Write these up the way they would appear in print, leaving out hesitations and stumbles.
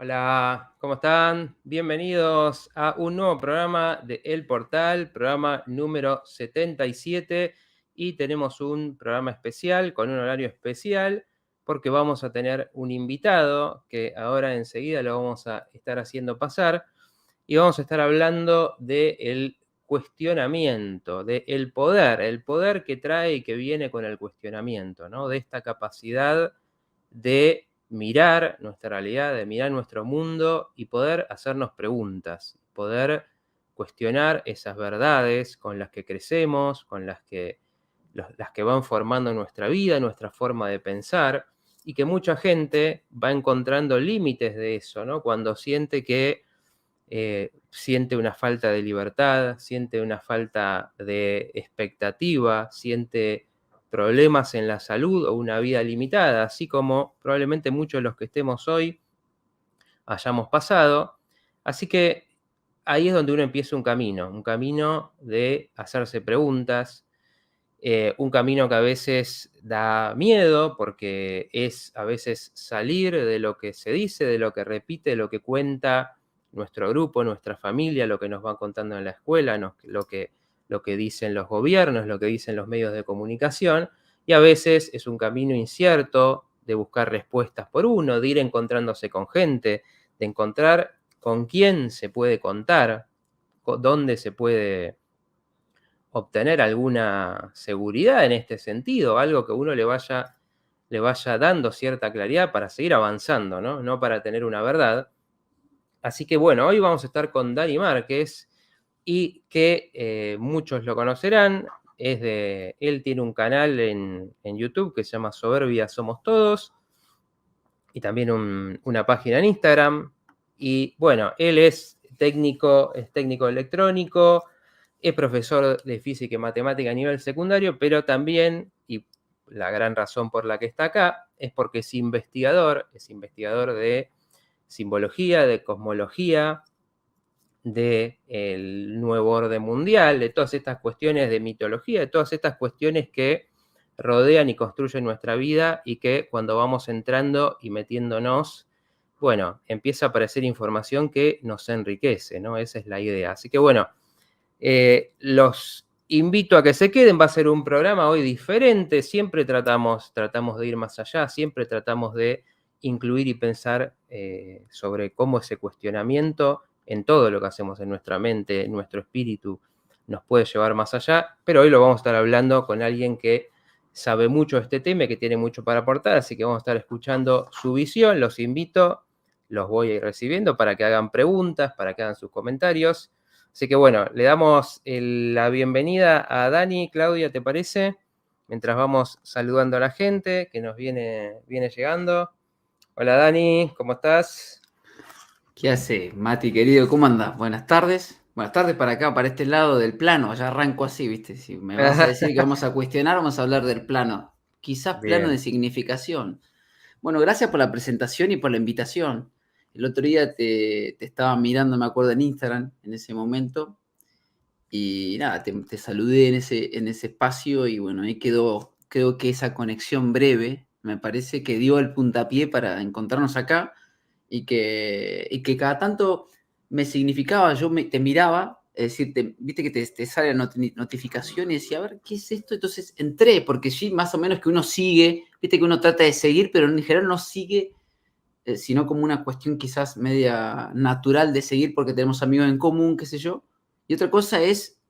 Hola, ¿cómo están? Bienvenidos a un nuevo programa de El Portal, programa número 77 y tenemos un programa especial con un horario especial porque vamos a tener un invitado que ahora enseguida lo vamos a estar haciendo pasar y vamos a estar hablando del cuestionamiento, del poder, el poder que trae y que viene con el cuestionamiento, ¿no? De esta capacidad de mirar nuestra realidad, de mirar nuestro mundo y poder hacernos preguntas, poder cuestionar esas verdades con las que crecemos, con las que van formando nuestra vida, nuestra forma de pensar, y que mucha gente va encontrando límites de eso, ¿no? Cuando siente que siente una falta de libertad, siente una falta de expectativa, siente problemas en la salud o una vida limitada, así como probablemente muchos de los que estemos hoy hayamos pasado. Así que ahí es donde uno empieza un camino de hacerse preguntas, un camino que a veces da miedo porque es a veces salir de lo que se dice, de lo que repite, de lo que cuenta nuestro grupo, nuestra familia, lo que nos van contando en la escuela, lo que dicen los gobiernos, lo que dicen los medios de comunicación, y a veces es un camino incierto de buscar respuestas por uno, de ir encontrándose con gente, de encontrar con quién se puede contar, dónde se puede obtener alguna seguridad en este sentido, algo que uno le vaya dando cierta claridad para seguir avanzando, ¿no? No para tener una verdad. Así que bueno, hoy vamos a estar con Dani Márquez y que muchos lo conocerán. Él tiene un canal en YouTube que se llama Soberbia Somos Todos y también una página en Instagram. Y bueno, él es técnico electrónico, es profesor de física y matemática a nivel secundario, pero también, y la gran razón por la que está acá, es porque es investigador de simbología, de cosmología, del nuevo orden mundial, de todas estas cuestiones de mitología, de todas estas cuestiones que rodean y construyen nuestra vida y que cuando vamos entrando y metiéndonos, bueno, empieza a aparecer información que nos enriquece, ¿no? Esa es la idea. Así que bueno, los invito a que se queden, va a ser un programa hoy diferente, siempre tratamos de ir más allá, siempre tratamos de incluir y pensar sobre cómo ese cuestionamiento en todo lo que hacemos en nuestra mente, en nuestro espíritu, nos puede llevar más allá, pero hoy lo vamos a estar hablando con alguien que sabe mucho de este tema y que tiene mucho para aportar, así que vamos a estar escuchando su visión, los invito, los voy a ir recibiendo para que hagan preguntas, para que hagan sus comentarios. Así que bueno, le damos la bienvenida a Dani. Claudia, ¿te parece? Mientras vamos saludando a la gente que nos viene llegando. Hola Dani, ¿cómo estás? ¿Qué hace, Mati querido? ¿Cómo andás? Buenas tardes. Buenas tardes para acá, para este lado del plano. Ya arranco así, ¿viste? Si me vas a decir que vamos a cuestionar, vamos a hablar del plano. Quizás plano de Bien. significación. Bueno, gracias por la presentación y por la invitación. El otro día te estaba mirando, me acuerdo, en Instagram en ese momento. Y nada, te saludé en ese espacio y bueno, ahí quedó, creo que esa conexión breve, me parece que dio el puntapié para encontrarnos acá y que cada tanto me significaba, te miraba, es decir, viste que te sale la notificación y decía, a ver, ¿qué es esto? Entonces entré, porque sí, más o menos que uno sigue, viste que uno trata de seguir, pero en general no sigue, sino como una cuestión quizás media natural de seguir porque tenemos amigos en común, qué sé yo. Y otra cosa es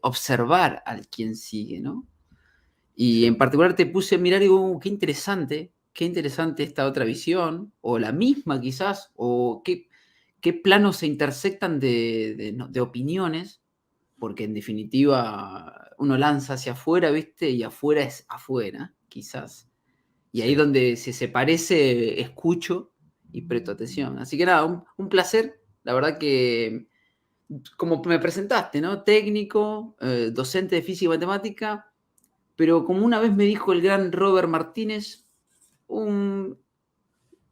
observar al quien sigue, ¿no? Y en Sí. particular te puse a mirar y digo, qué interesante esta otra visión, o la misma quizás, o qué planos se intersectan de opiniones, porque en definitiva uno lanza hacia afuera, ¿viste? Y afuera es afuera, quizás. Y ahí Sí. donde se parece, escucho y presto atención. Así que nada, un placer. La verdad que, como me presentaste, ¿no? Técnico, docente de física y matemática, pero como una vez me dijo el gran Robert Martínez, un,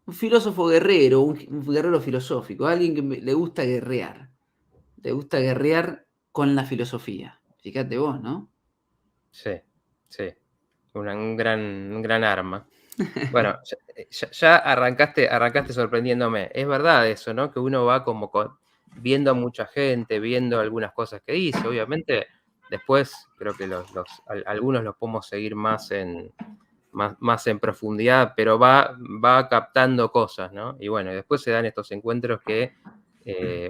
un filósofo guerrero, un guerrero filosófico, alguien que le gusta guerrear con la filosofía. Fíjate vos, ¿no? Sí. Sí. Un gran arma. Bueno, ya arrancaste sorprendiéndome. Es verdad eso, ¿no? Que uno va como viendo a mucha gente, viendo algunas cosas que dice. Obviamente, después creo que algunos los podemos seguir más en profundidad, pero va captando cosas, ¿no? Y bueno, después se dan estos encuentros que,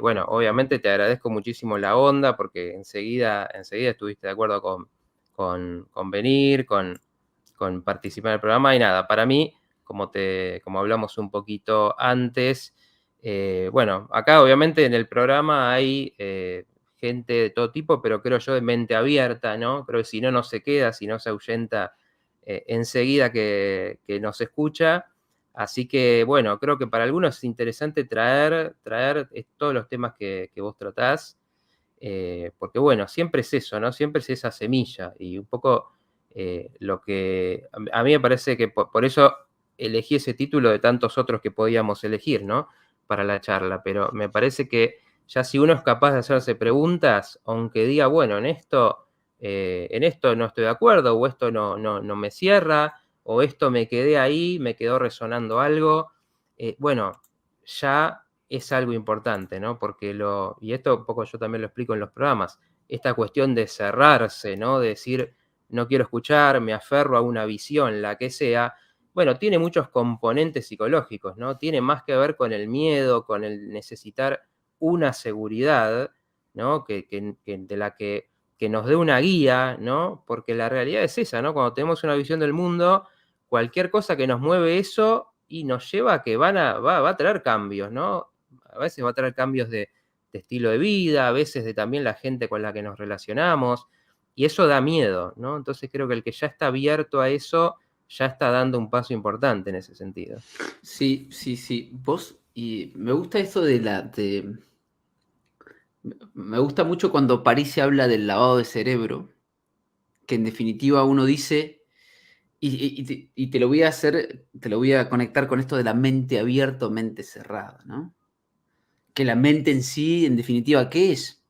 bueno, obviamente te agradezco muchísimo la onda, porque enseguida estuviste de acuerdo con venir, con participar en el programa, y nada, para mí, como hablamos un poquito antes, bueno, acá obviamente en el programa hay gente de todo tipo, pero creo yo de mente abierta, ¿no? Creo que si no, no se queda, si no se ahuyenta enseguida que nos escucha. Así que, bueno, creo que para algunos es interesante traer todos los temas que vos tratás, porque, bueno, siempre es eso, ¿no? Siempre es esa semilla y un poco lo que a mí me parece que por eso elegí ese título de tantos otros que podíamos elegir, ¿no? Para la charla, pero me parece que ya si uno es capaz de hacerse preguntas, aunque diga, bueno, en esto no estoy de acuerdo, o esto no me cierra, o esto me quedé ahí, me quedó resonando algo, bueno, ya es algo importante, ¿no? Porque y esto un poco yo también lo explico en los programas, esta cuestión de cerrarse, ¿no? De decir, no quiero escuchar, me aferro a una visión, la que sea, bueno, tiene muchos componentes psicológicos, ¿no? Tiene más que ver con el miedo, con el necesitar una seguridad, ¿no? De la que nos dé una guía, ¿no? Porque la realidad es esa, ¿no? Cuando tenemos una visión del mundo, cualquier cosa que nos mueve eso y nos lleva a que va a traer cambios, ¿no? A veces va a traer cambios de estilo de vida, a veces de también la gente con la que nos relacionamos, y eso da miedo, ¿no? Entonces creo que el que ya está abierto a eso, ya está dando un paso importante en ese sentido. Sí, sí, sí. Vos, y me gusta eso me gusta mucho cuando París se habla del lavado de cerebro, que en definitiva uno dice, y te lo voy a hacer, te lo voy a conectar con esto de la mente abierta o mente cerrada, ¿no? Que la mente en sí, en definitiva, ¿qué es?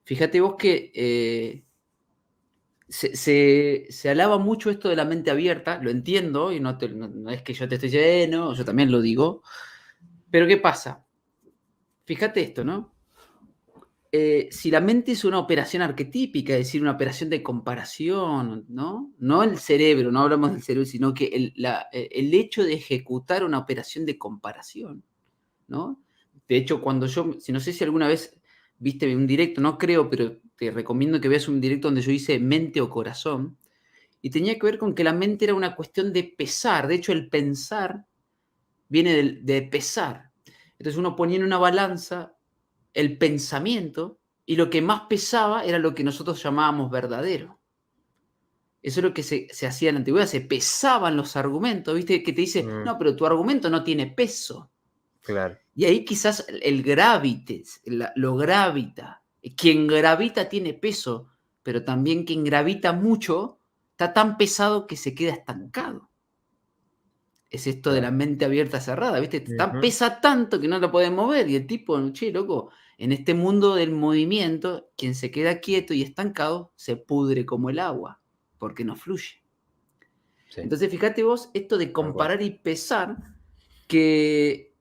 Fíjate vos que se alaba mucho esto de la mente abierta, lo entiendo, y no es que yo te esté lleno, yo también lo digo, pero ¿qué pasa? Fíjate esto, ¿no? Si la mente es una operación arquetípica, es decir, una operación de comparación, ¿no? No el cerebro, no hablamos del cerebro, sino que el hecho de ejecutar una operación de comparación, ¿no? De hecho, si no sé si alguna vez viste un directo, no creo, pero te recomiendo que veas un directo donde yo hice mente o corazón, y tenía que ver con que la mente era una cuestión de pesar. De hecho, el pensar viene de pesar. Entonces uno ponía en una balanza el pensamiento y lo que más pesaba era lo que nosotros llamábamos verdadero. Eso es lo que se hacía en la antigüedad, se pesaban los argumentos, ¿viste? Que te dice, Mm, no, pero tu argumento no tiene peso. claro. Y ahí quizás el gravites, lo gravita. Quien gravita tiene peso, pero también quien gravita mucho está tan pesado que se queda estancado. Es esto de la Claro. mente abierta cerrada, ¿viste? Ujú. Pesa tanto que no lo puedes mover. Y el tipo, che, loco, en este mundo del movimiento, quien se queda quieto y estancado se pudre como el agua, porque no fluye. Sí, Entonces, fíjate vos, esto de tal cual. comparar y pesar, que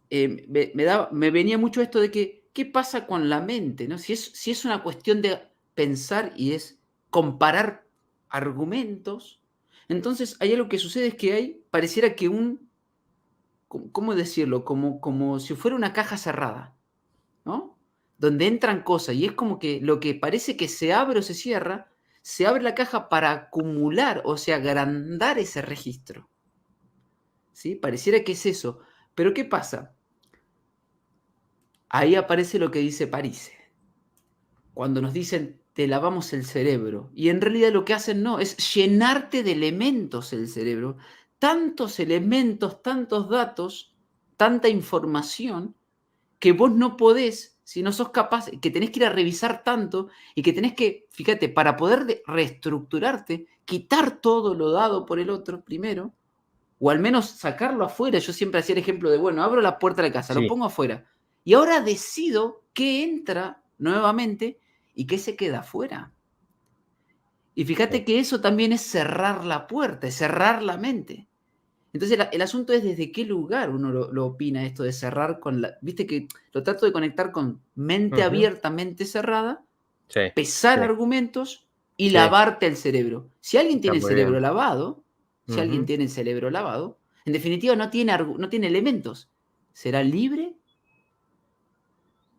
me venía mucho esto de que, ¿qué pasa con la mente? ¿No? Si es una cuestión de pensar y es comparar argumentos, entonces hay algo que sucede es que pareciera que ¿cómo decirlo? Como si fuera una caja cerrada, ¿no? Donde entran cosas y es como que lo que parece que se abre o se abre la caja para acumular, o sea, agrandar ese registro, ¿sí? Pareciera que es eso. Pero ¿qué pasa? Ahí aparece lo que dice París, cuando nos dicen te lavamos el cerebro. Y en realidad lo que hacen no, es llenarte de elementos el cerebro. Tantos elementos, tantos datos, tanta información, que vos no podés, si no sos capaz, que tenés que ir a revisar tanto y que tenés que, fíjate, para poder reestructurarte, quitar todo lo dado por el otro primero, o al menos sacarlo afuera. Yo siempre hacía el ejemplo de, bueno, abro la puerta de la casa, lo Sí, pongo afuera, y ahora decido qué entra nuevamente y qué se queda afuera. Y fíjate sí. que eso también es cerrar la puerta, es cerrar la mente. Entonces el asunto es desde qué lugar uno lo opina esto de cerrar con la... Viste que lo trato de conectar con mente Ujú. abierta, mente cerrada, Sí, pesar sí, argumentos y sí, lavarte el cerebro. Si alguien está tiene el muy bien. cerebro lavado, si alguien Ujú. tiene el cerebro lavado, en definitiva no tiene elementos. ¿Será libre?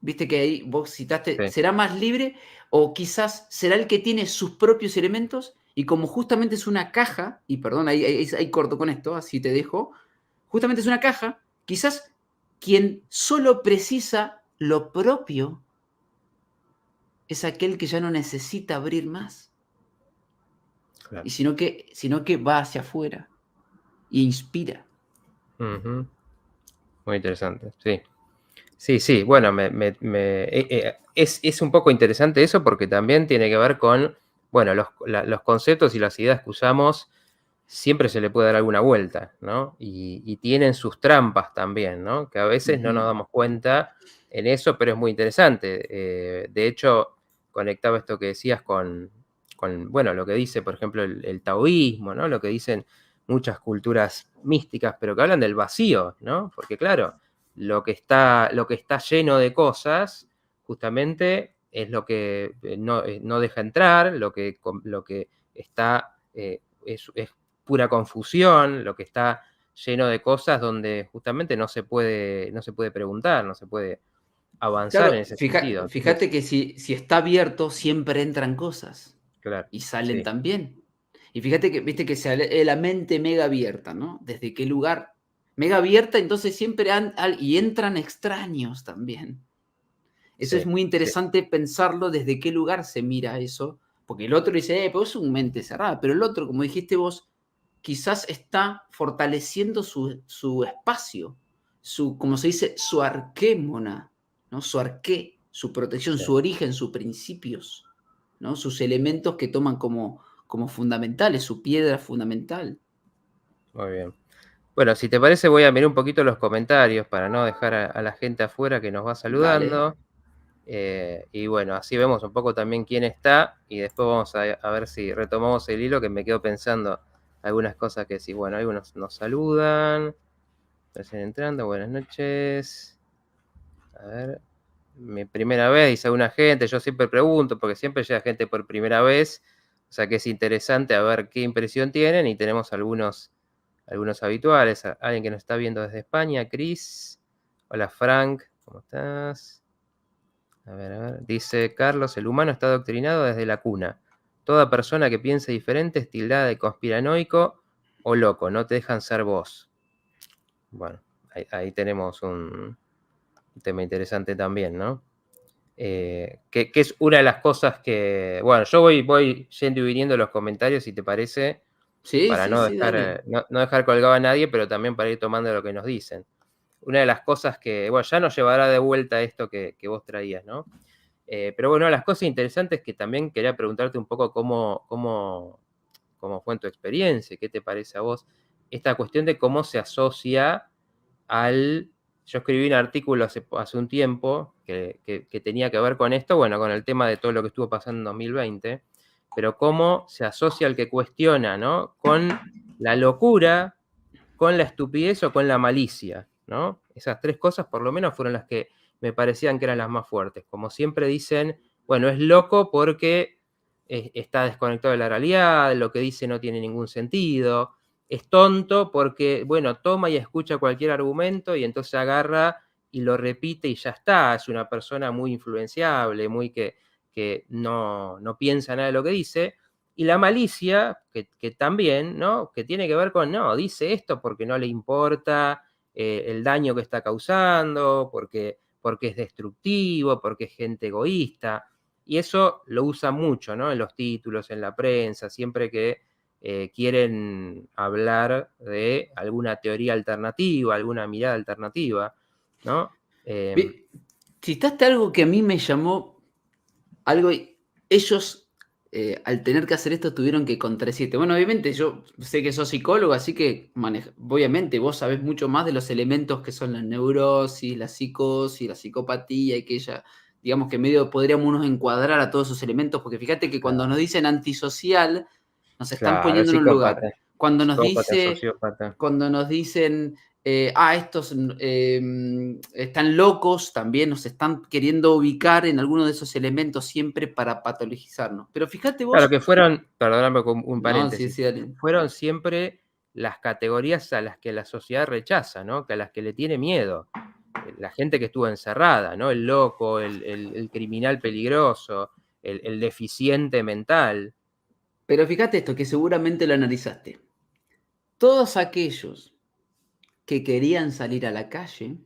Viste que ahí vos citaste, Sí, ¿será más libre o quizás será el que tiene sus propios elementos? Y como justamente es una caja, y perdón, ahí corto con esto, así te dejo, justamente es una caja, quizás quien solo precisa lo propio es aquel que ya no necesita abrir más, y claro. sino que va hacia afuera e inspira. Ujú. Muy interesante, sí. Sí, sí, bueno, es un poco interesante eso porque también tiene que ver con, bueno, los conceptos y las ideas que usamos siempre se le puede dar alguna vuelta, ¿no? Y tienen sus trampas también, ¿no? Que a veces no nos Ujú, damos cuenta en eso, pero es muy interesante. De hecho, conectaba esto que decías con, bueno, lo que dice, por ejemplo, el taoísmo, ¿no? Lo que dicen muchas culturas místicas, pero que hablan del vacío, ¿no? Porque claro, lo que está lleno de cosas, justamente es lo que no deja entrar, lo que está, es pura confusión, lo que está lleno de cosas donde justamente no se puede preguntar, no se puede avanzar en claro, ese sentido. Entonces, fíjate que si está abierto, siempre entran cosas claro, y salen sí, también. Y fíjate que, viste que la mente mega abierta, ¿no? ¿Desde qué lugar? Mega abierta, entonces siempre y entran extraños también. Eso es sí, muy sí, interesante pensarlo desde qué lugar se mira eso, porque el otro dice, pero es un mente cerrada, pero el otro, como dijiste vos, quizás está fortaleciendo su espacio, como se dice, su arquémona, ¿no? Su arqué, su protección, sí, su origen, sus principios, ¿no? Sus elementos que toman como fundamentales, su piedra fundamental. muy bien. Bueno, si te parece, voy a mirar un poquito los comentarios para no dejar a la gente afuera que nos va Dale, saludando. Y bueno, así vemos un poco también quién está y después vamos a ver si retomamos el hilo que me quedo pensando algunas cosas que sí. Bueno, algunos nos saludan, recién entrando, buenas noches. A ver, mi primera vez, dice alguna gente, yo siempre pregunto, porque siempre llega gente por primera vez, o sea que es interesante a ver qué impresión tienen, y tenemos algunos habituales, alguien que nos está viendo desde España, Cris, hola Frank, ¿cómo estás? A ver, dice Carlos, el humano está adoctrinado desde la cuna. Toda persona que piense diferente es tildada de conspiranoico o loco, no te dejan ser vos. Bueno, ahí tenemos un tema interesante también, ¿no? Que es una de las cosas que, bueno, yo voy yendo y viniendo los comentarios, si te parece, sí, para sí, no sí, dejar, dale. no dejar colgado a nadie, pero también para ir tomando lo que nos dicen. Una de las cosas que, bueno, ya nos llevará de vuelta esto que vos traías, ¿no? Pero bueno, las cosas interesantes que también quería preguntarte un poco cómo fue en tu experiencia, qué te parece a vos, esta cuestión de cómo se asocia al... Yo escribí un artículo hace un tiempo que tenía que ver con esto, bueno, con el tema de todo lo que estuvo pasando en 2020, pero cómo se asocia el que cuestiona, ¿no? Con la locura, con la estupidez o con la malicia, ¿no? Esas tres cosas por lo menos fueron las que me parecían que eran las más fuertes. Como siempre dicen, bueno, es loco porque está desconectado de la realidad, lo que dice no tiene ningún sentido. Es tonto porque, bueno, toma y escucha cualquier argumento y entonces agarra y lo repite y ya está. Es una persona muy influenciable, muy que no piensa nada de lo que dice. Y la malicia, que también, ¿no? Que tiene que ver con, no, dice esto porque no le importa el daño que está causando, porque es destructivo, porque es gente egoísta. Y eso lo usa mucho, ¿no? En los títulos, en la prensa, siempre que quieren hablar de alguna teoría alternativa, alguna mirada alternativa, ¿no? Em, Citaste algo que a mí me llamó algo, ellos al tener que hacer esto tuvieron que contradecirte. Bueno, obviamente yo sé que sos psicólogo, así que obviamente vos sabés mucho más de los elementos que son la neurosis, la psicosis, la psicopatía y que ella, digamos que medio podríamos unos encuadrar a todos esos elementos, porque fíjate que cuando claro, nos dicen antisocial, nos están claro, poniendo en un lugar. psicópata. Cuando nos Psicópata, dice, sociópata. cuando nos dicen, estos están locos, también nos están queriendo ubicar en alguno de esos elementos siempre para patologizarnos. Pero fíjate Claro, vos, que fueron, perdóname con un no, sí, paréntesis, sí, dale. fueron siempre las categorías a las que la sociedad rechaza, ¿no? Que a las que le tiene miedo. La gente que estuvo encerrada, ¿no? El loco, el criminal peligroso, el deficiente mental. Pero fíjate esto, que seguramente lo analizaste. Todos aquellos que querían salir a la calle,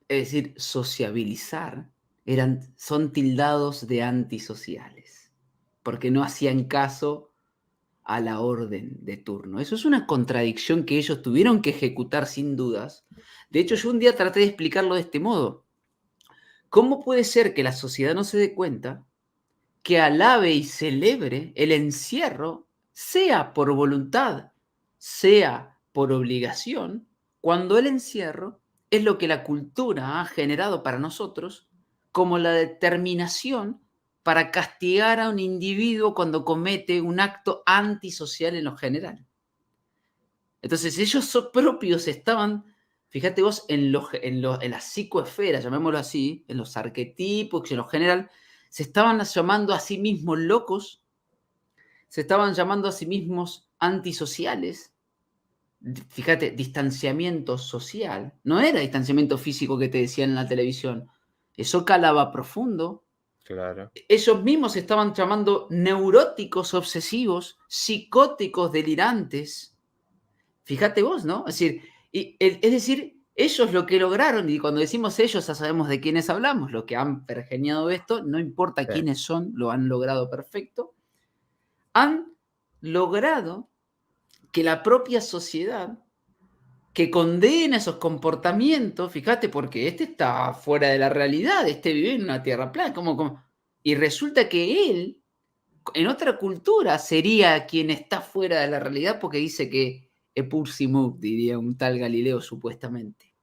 es decir, sociabilizar, son tildados de antisociales, porque no hacían caso a la orden de turno. Eso es una contradicción que ellos tuvieron que ejecutar sin dudas. De hecho, Sí, yo un día traté de explicarlo de este modo. ¿Cómo puede ser que la sociedad no se dé cuenta que alabe y celebre el encierro, sea por voluntad, sea por obligación, cuando el encierro es lo que la cultura ha generado para nosotros como la determinación para castigar a un individuo cuando comete un acto antisocial en lo general? Entonces ellos propios estaban, fíjate vos, en la psicoesfera, llamémoslo así, en los arquetipos, en lo general, se estaban llamando a sí mismos locos, se estaban llamando a sí mismos antisociales. Fíjate, distanciamiento social. No era distanciamiento físico que te decían en la televisión. Eso calaba profundo. claro. Ellos mismos se estaban llamando neuróticos obsesivos, psicóticos delirantes. Fíjate vos, ¿no? Es decir, ellos lo que lograron, y cuando decimos ellos ya sabemos de quiénes hablamos, los que han pergeniado esto, no importa Sí, quiénes son, lo han logrado perfecto, han logrado que la propia sociedad que condena esos comportamientos, fíjate, porque este está fuera de la realidad, este vive en una tierra plana, y resulta que él, en otra cultura, sería quien está fuera de la realidad porque dice que es pur simul, diría un tal Galileo supuestamente.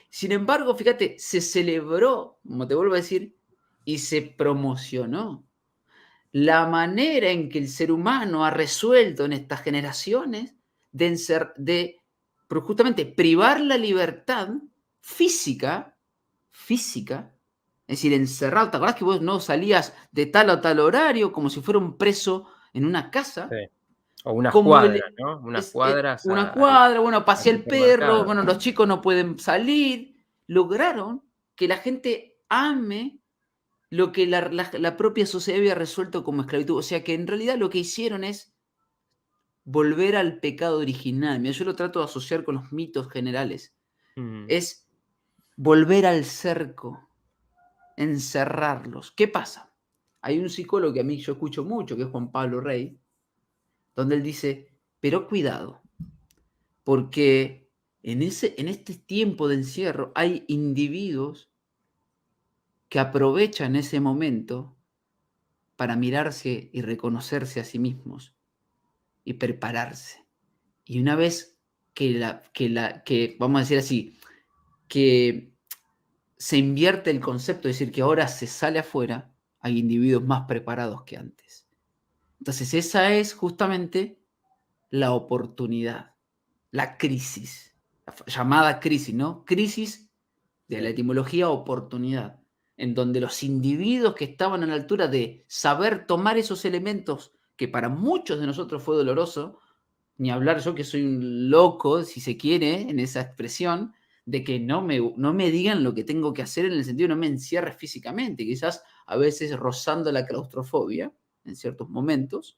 Sin embargo, fíjate, se celebró, como te vuelvo a decir, y se promocionó la manera en que el ser humano ha resuelto en estas generaciones pero justamente privar la libertad física, es decir, encerrado. ¿Te acordás que vos no salías de tal o tal horario como si fuera un preso en una casa? sí. O unas Como cuadras, ¿no? Unas cuadras una cuadra, bueno, al pasea el perro, supermercado. bueno, los chicos no pueden salir. Lograron que la gente ame lo que la propia sociedad había resuelto como esclavitud. O sea que en realidad lo que hicieron es volver al pecado original. Mira, yo lo trato de asociar con los mitos generales. Mm, Es volver al cerco, encerrarlos. ¿Qué pasa? Hay un psicólogo que a mí yo escucho mucho, que es Juan Pablo Rey, donde él dice, pero cuidado, porque en este tiempo de encierro hay individuos que aprovechan ese momento para mirarse y reconocerse a sí mismos y prepararse. Y una vez que vamos a decir así, que se invierte el concepto, es decir, que ahora se sale afuera, hay individuos más preparados que antes. Entonces, esa es justamente la oportunidad, la crisis, llamada crisis, ¿no? Crisis de la sí. etimología oportunidad, en donde los individuos que estaban a la altura de saber tomar esos elementos que para muchos de nosotros fue doloroso, ni hablar yo que soy un loco, si se quiere, en esa expresión, de que no me digan lo que tengo que hacer en el sentido de no me encierres físicamente, quizás a veces rozando la claustrofobia en ciertos momentos.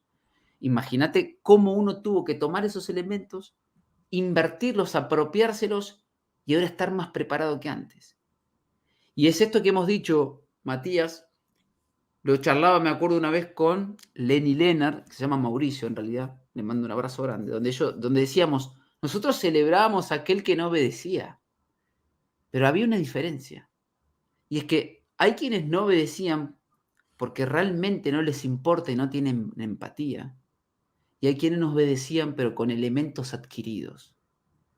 Imagínate cómo uno tuvo que tomar esos elementos, invertirlos, apropiárselos y ahora estar más preparado que antes. Y es esto que hemos dicho, Matías, lo charlaba, me acuerdo una vez con Lenny Leonard, que se llama Mauricio en realidad, le mando un abrazo grande, donde decíamos, nosotros celebrábamos a aquel que no obedecía, pero había una diferencia, y es que hay quienes no obedecían porque realmente no les importa y no tienen empatía, y hay quienes nos obedecían pero con elementos adquiridos,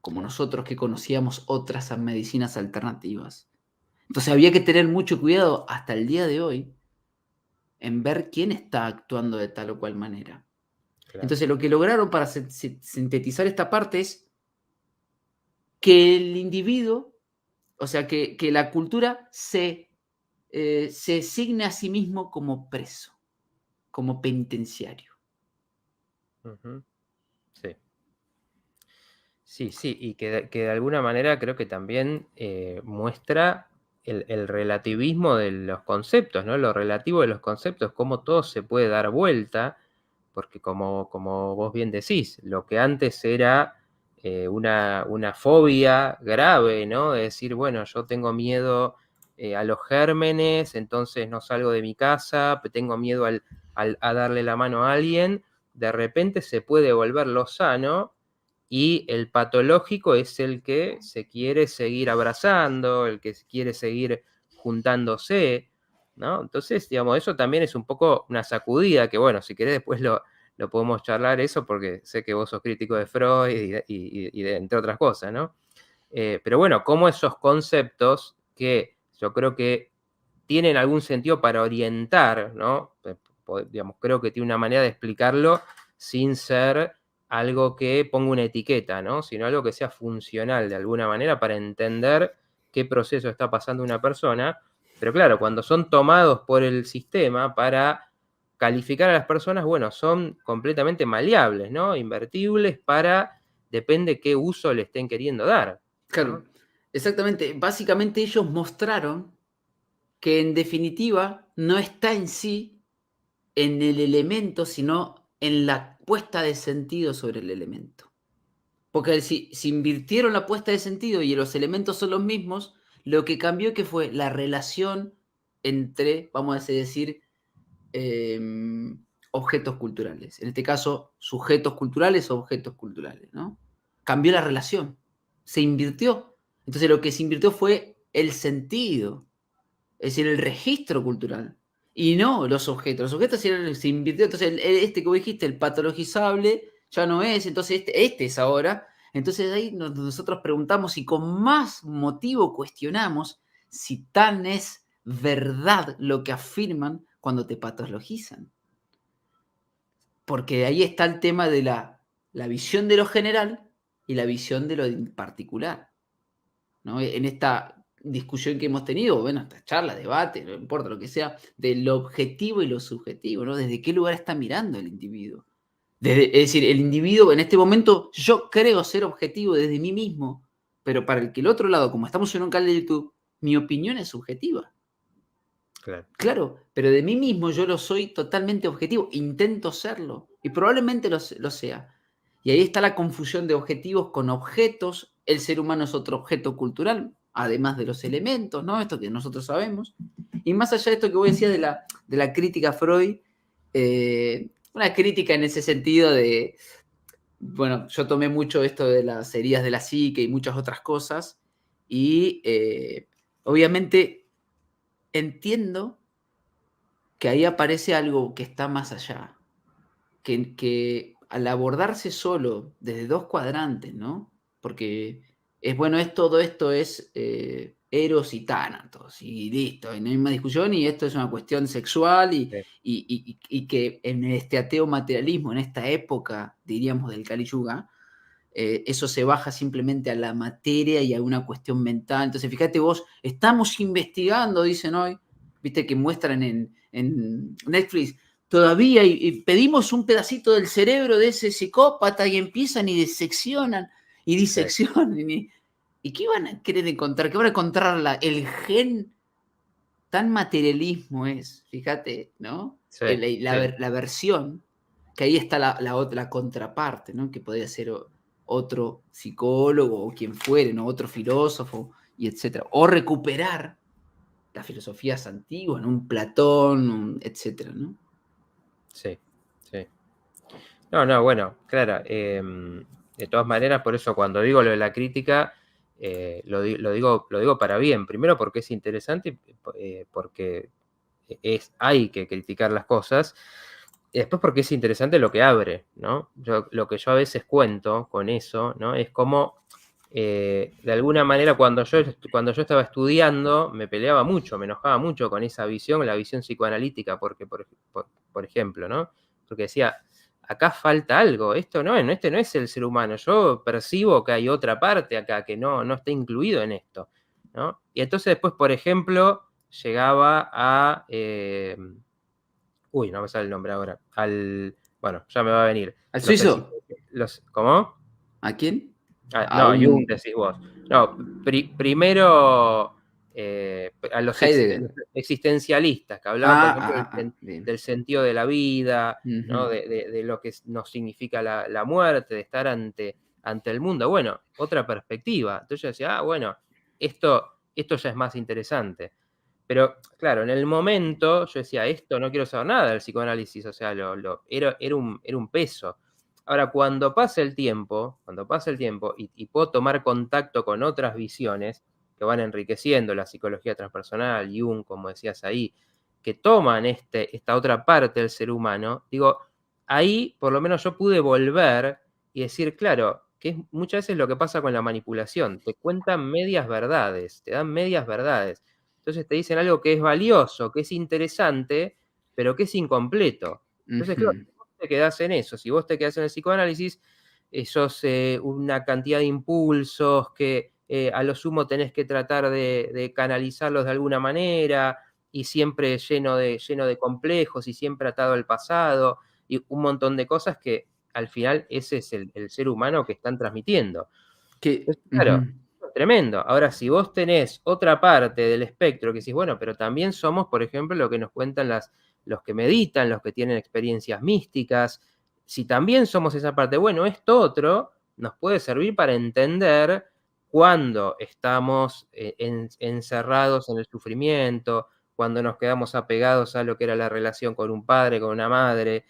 como Claro. nosotros que conocíamos otras medicinas alternativas. Entonces había que tener mucho cuidado hasta el día de hoy en ver quién está actuando de tal o cual manera. Claro. Entonces lo que lograron para sintetizar esta parte es que el individuo, o sea, que la cultura se signe a sí mismo como preso, como penitenciario. Ujú. Sí. Sí, sí, y que de alguna manera creo que también muestra el relativismo de los conceptos, ¿no? Lo relativo de los conceptos, cómo todo se puede dar vuelta, porque como vos bien decís, lo que antes era una fobia grave, ¿no? De decir, bueno, yo tengo miedo a los gérmenes, entonces no salgo de mi casa, tengo miedo a darle la mano a alguien, de repente se puede volver lo sano y el patológico es el que se quiere seguir abrazando, el que quiere seguir juntándose, ¿no? Entonces, digamos, eso también es un poco una sacudida, que bueno, si querés después lo podemos charlar eso, porque sé que vos sos crítico de Freud y de, entre otras cosas, ¿no? Pero bueno, como esos conceptos que yo creo que tienen algún sentido para orientar, ¿no? Digamos, creo que tiene una manera de explicarlo sin ser algo que ponga una etiqueta, ¿no? Sino algo que sea funcional de alguna manera para entender qué proceso está pasando una persona. Pero claro, cuando son tomados por el sistema para calificar a las personas, bueno, son completamente maleables, ¿no? Invertibles para, depende qué uso le estén queriendo dar, Claro, ¿no? exactamente. Básicamente ellos mostraron que en definitiva no está en sí, en el elemento, sino en la puesta de sentido sobre el elemento. Porque si invirtieron la puesta de sentido y los elementos son los mismos, lo que cambió que fue la relación entre, vamos a decir, objetos culturales. En este caso, sujetos culturales o objetos culturales, ¿no? Cambió la relación, se invirtió. Entonces lo que se invirtió fue el sentido, es decir, el registro cultural. Y no los objetos. Los objetos se invirtió. Entonces, este que vos dijiste, el patologizable, ya no es. Entonces, este es ahora. Entonces, ahí nosotros preguntamos y con más motivo cuestionamos si tan es verdad lo que afirman cuando te patologizan. Porque ahí está el tema de la visión de lo general y la visión de lo particular, ¿no? En esta discusión que hemos tenido, bueno, esta charla, debate, no importa lo que sea, de lo objetivo y lo subjetivo, ¿no? ¿Desde qué lugar está mirando el individuo? Es decir, el individuo en este momento, yo creo ser objetivo desde mí mismo, pero para el que el otro lado, como estamos en un canal de YouTube, mi opinión es subjetiva. Claro. Claro, pero de mí mismo yo lo soy totalmente objetivo, intento serlo y probablemente lo sea. Y ahí está la confusión de objetivos con objetos. El ser humano es otro objeto cultural, además de los elementos, ¿no? Esto que nosotros sabemos. Y más allá de esto que vos decías de la crítica a Freud, una crítica en ese sentido de, bueno, yo tomé mucho esto de las heridas de la psique y muchas otras cosas, y obviamente entiendo que ahí aparece algo que está más allá, que al abordarse solo desde dos cuadrantes, ¿no? Porque es bueno, todo esto es Eros y Tánatos, y listo, y no hay más discusión, y esto es una cuestión sexual, Sí, y que en este ateo materialismo, en esta época, diríamos, del Kali Yuga, eso se baja simplemente a la materia y a una cuestión mental. Entonces, fíjate vos, estamos investigando, dicen hoy, viste que muestran en Netflix, todavía y pedimos un pedacito del cerebro de ese psicópata y empiezan y diseccionan y sí, diseccionan. ¿Y qué van a querer encontrar? ¿Qué van a encontrar el gen? Tan materialismo es, fíjate, ¿no? sí, sí. La versión, que ahí está la otra contraparte, ¿no? Que podría ser otro psicólogo o quien fuere, ¿no? Otro filósofo, y etcétera. O recuperar las filosofías antiguas, ¿no? Un Platón, etcétera, ¿no? Sí, sí. No, no, bueno, claro. De todas maneras, por eso cuando digo lo de la crítica, lo digo para bien. Primero porque es interesante, porque hay que criticar las cosas. Y después porque es interesante lo que abre, ¿no? Lo que yo a veces cuento con eso, ¿no? Es como, de alguna manera, cuando yo estaba estudiando, me peleaba mucho, me enojaba mucho con esa visión, la visión psicoanalítica, porque, por ejemplo, ¿no? Porque decía, acá falta algo, este no es el ser humano, yo percibo que hay otra parte acá que no está incluido en esto, ¿no? Y entonces después, por ejemplo, llegaba a, no me sale el nombre ahora, bueno, ya me va a venir, ¿Al los suizo? ¿cómo? ¿A quién? A No, Jung un decís vos. No, primero a los Heidegger. existencialistas, que hablaban, por ejemplo, Bien. del sentido de la vida, ¿no? Ujú. De lo que nos significa la muerte, de estar ante el mundo. Bueno, otra perspectiva. Entonces yo decía, bueno, esto ya es más interesante. Pero claro, en el momento yo decía, esto no quiero saber nada del psicoanálisis, o sea, era un peso. Ahora, cuando pasa el tiempo y puedo tomar contacto con otras visiones que van enriqueciendo la psicología transpersonal, Jung, como decías ahí, que toman esta otra parte del ser humano, digo, ahí por lo menos yo pude volver y decir, claro, que es muchas veces lo que pasa con la manipulación, te cuentan medias verdades, te dan medias verdades. Entonces te dicen algo que es valioso, que es interesante, pero que es incompleto. Entonces, claro, Ujú. si vos te quedás en eso, si vos te quedás en el psicoanálisis, sos una cantidad de impulsos que a lo sumo tenés que tratar de canalizarlos de alguna manera, y siempre lleno de complejos y siempre atado al pasado, y un montón de cosas que al final ese es el ser humano que están transmitiendo. Entonces, claro, Ujú. es tremendo. Ahora, si vos tenés otra parte del espectro que decís, bueno, pero también somos, por ejemplo, lo que nos cuentan los que meditan, los que tienen experiencias místicas, si también somos esa parte, bueno, esto otro nos puede servir para entender cuando estamos encerrados en el sufrimiento, cuando nos quedamos apegados a lo que era la relación con un padre, con una madre,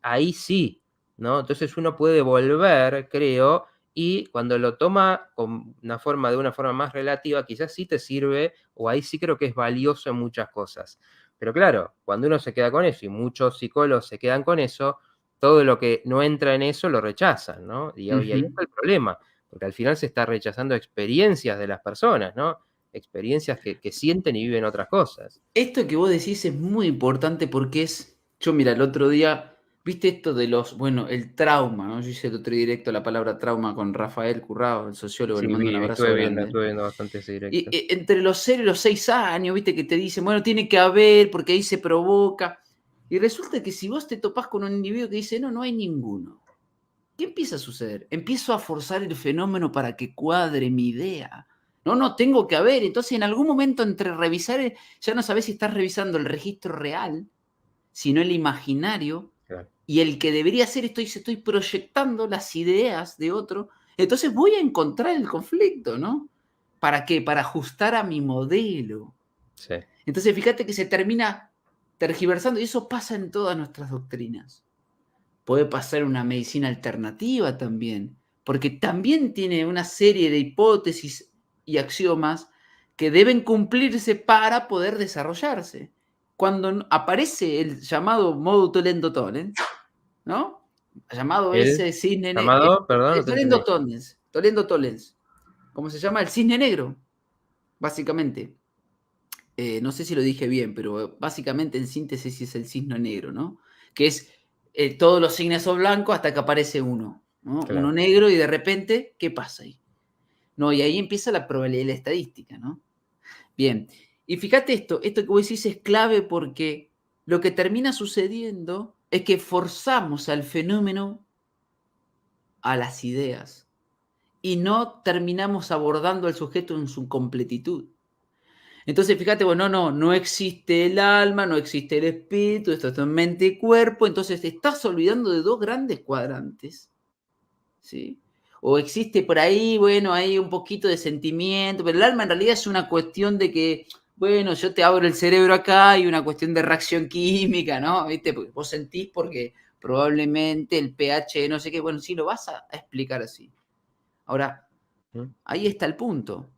ahí sí, ¿no? Entonces uno puede volver, creo, y cuando lo toma de una forma más relativa, quizás sí te sirve, o ahí sí creo que es valioso en muchas cosas. Pero claro, cuando uno se queda con eso, y muchos psicólogos se quedan con eso, todo lo que no entra en eso lo rechazan, ¿no? Y ahí Ujú. está el problema, porque al final se está rechazando experiencias de las personas, ¿no? Experiencias que sienten y viven otras cosas. Esto que vos decís es muy importante porque yo mira, el otro día, viste esto de bueno, el trauma, ¿no? Yo hice el otro directo la palabra trauma con Rafael Currao, el sociólogo, Sí, le mando un abrazo grande. estuve viendo bastante ese Y, directo. entre los 0 y los 6 años, viste que te dicen, bueno, tiene que haber, porque ahí se provoca. Y resulta que si vos te topás con un individuo que dice, no, no hay ninguno, ¿qué empieza a suceder? Empiezo a forzar el fenómeno para que cuadre mi idea. No, no, tengo que haber. Entonces, en algún momento, entre revisar, ya no sabes si estás revisando el registro real, sino el imaginario, Claro. y el que debería ser, estoy proyectando las ideas de otro. Entonces voy a encontrar el conflicto, ¿no? ¿Para qué? Para ajustar a mi modelo. Sí. Entonces, fíjate que se termina tergiversando, y eso pasa en todas nuestras doctrinas. Puede pasar una medicina alternativa también, porque también tiene una serie de hipótesis y axiomas que deben cumplirse para poder desarrollarse. Cuando aparece el llamado modo Tolendo Tollens, ¿no? Llamado El ese cisne negro, llamado, perdón, no te entendí. Tolendo Tollens, como se llama el cisne negro, básicamente. No sé si lo dije bien, pero básicamente en síntesis es el cisne negro, ¿no? Que es todos los signos son blancos hasta que aparece uno, ¿no? Uno Claro. negro y de repente, ¿qué pasa ahí? No, y ahí empieza la probabilidad y la estadística, ¿no? Bien, y fíjate esto que vos decís es clave porque lo que termina sucediendo es que forzamos al fenómeno a las ideas y no terminamos abordando al sujeto en su completitud. Entonces, fíjate, bueno, no existe el alma, no existe el espíritu, esto es mente y cuerpo, entonces te estás olvidando de dos grandes cuadrantes, ¿sí? O existe por ahí, bueno, hay un poquito de sentimiento, pero el alma en realidad es una cuestión de que, bueno, yo te abro el cerebro acá y una cuestión de reacción química, ¿no? ¿Viste? Porque vos sentís porque probablemente el pH, no sé qué, bueno, sí lo vas a explicar así. Ahora, ¿Mm? ahí está el punto.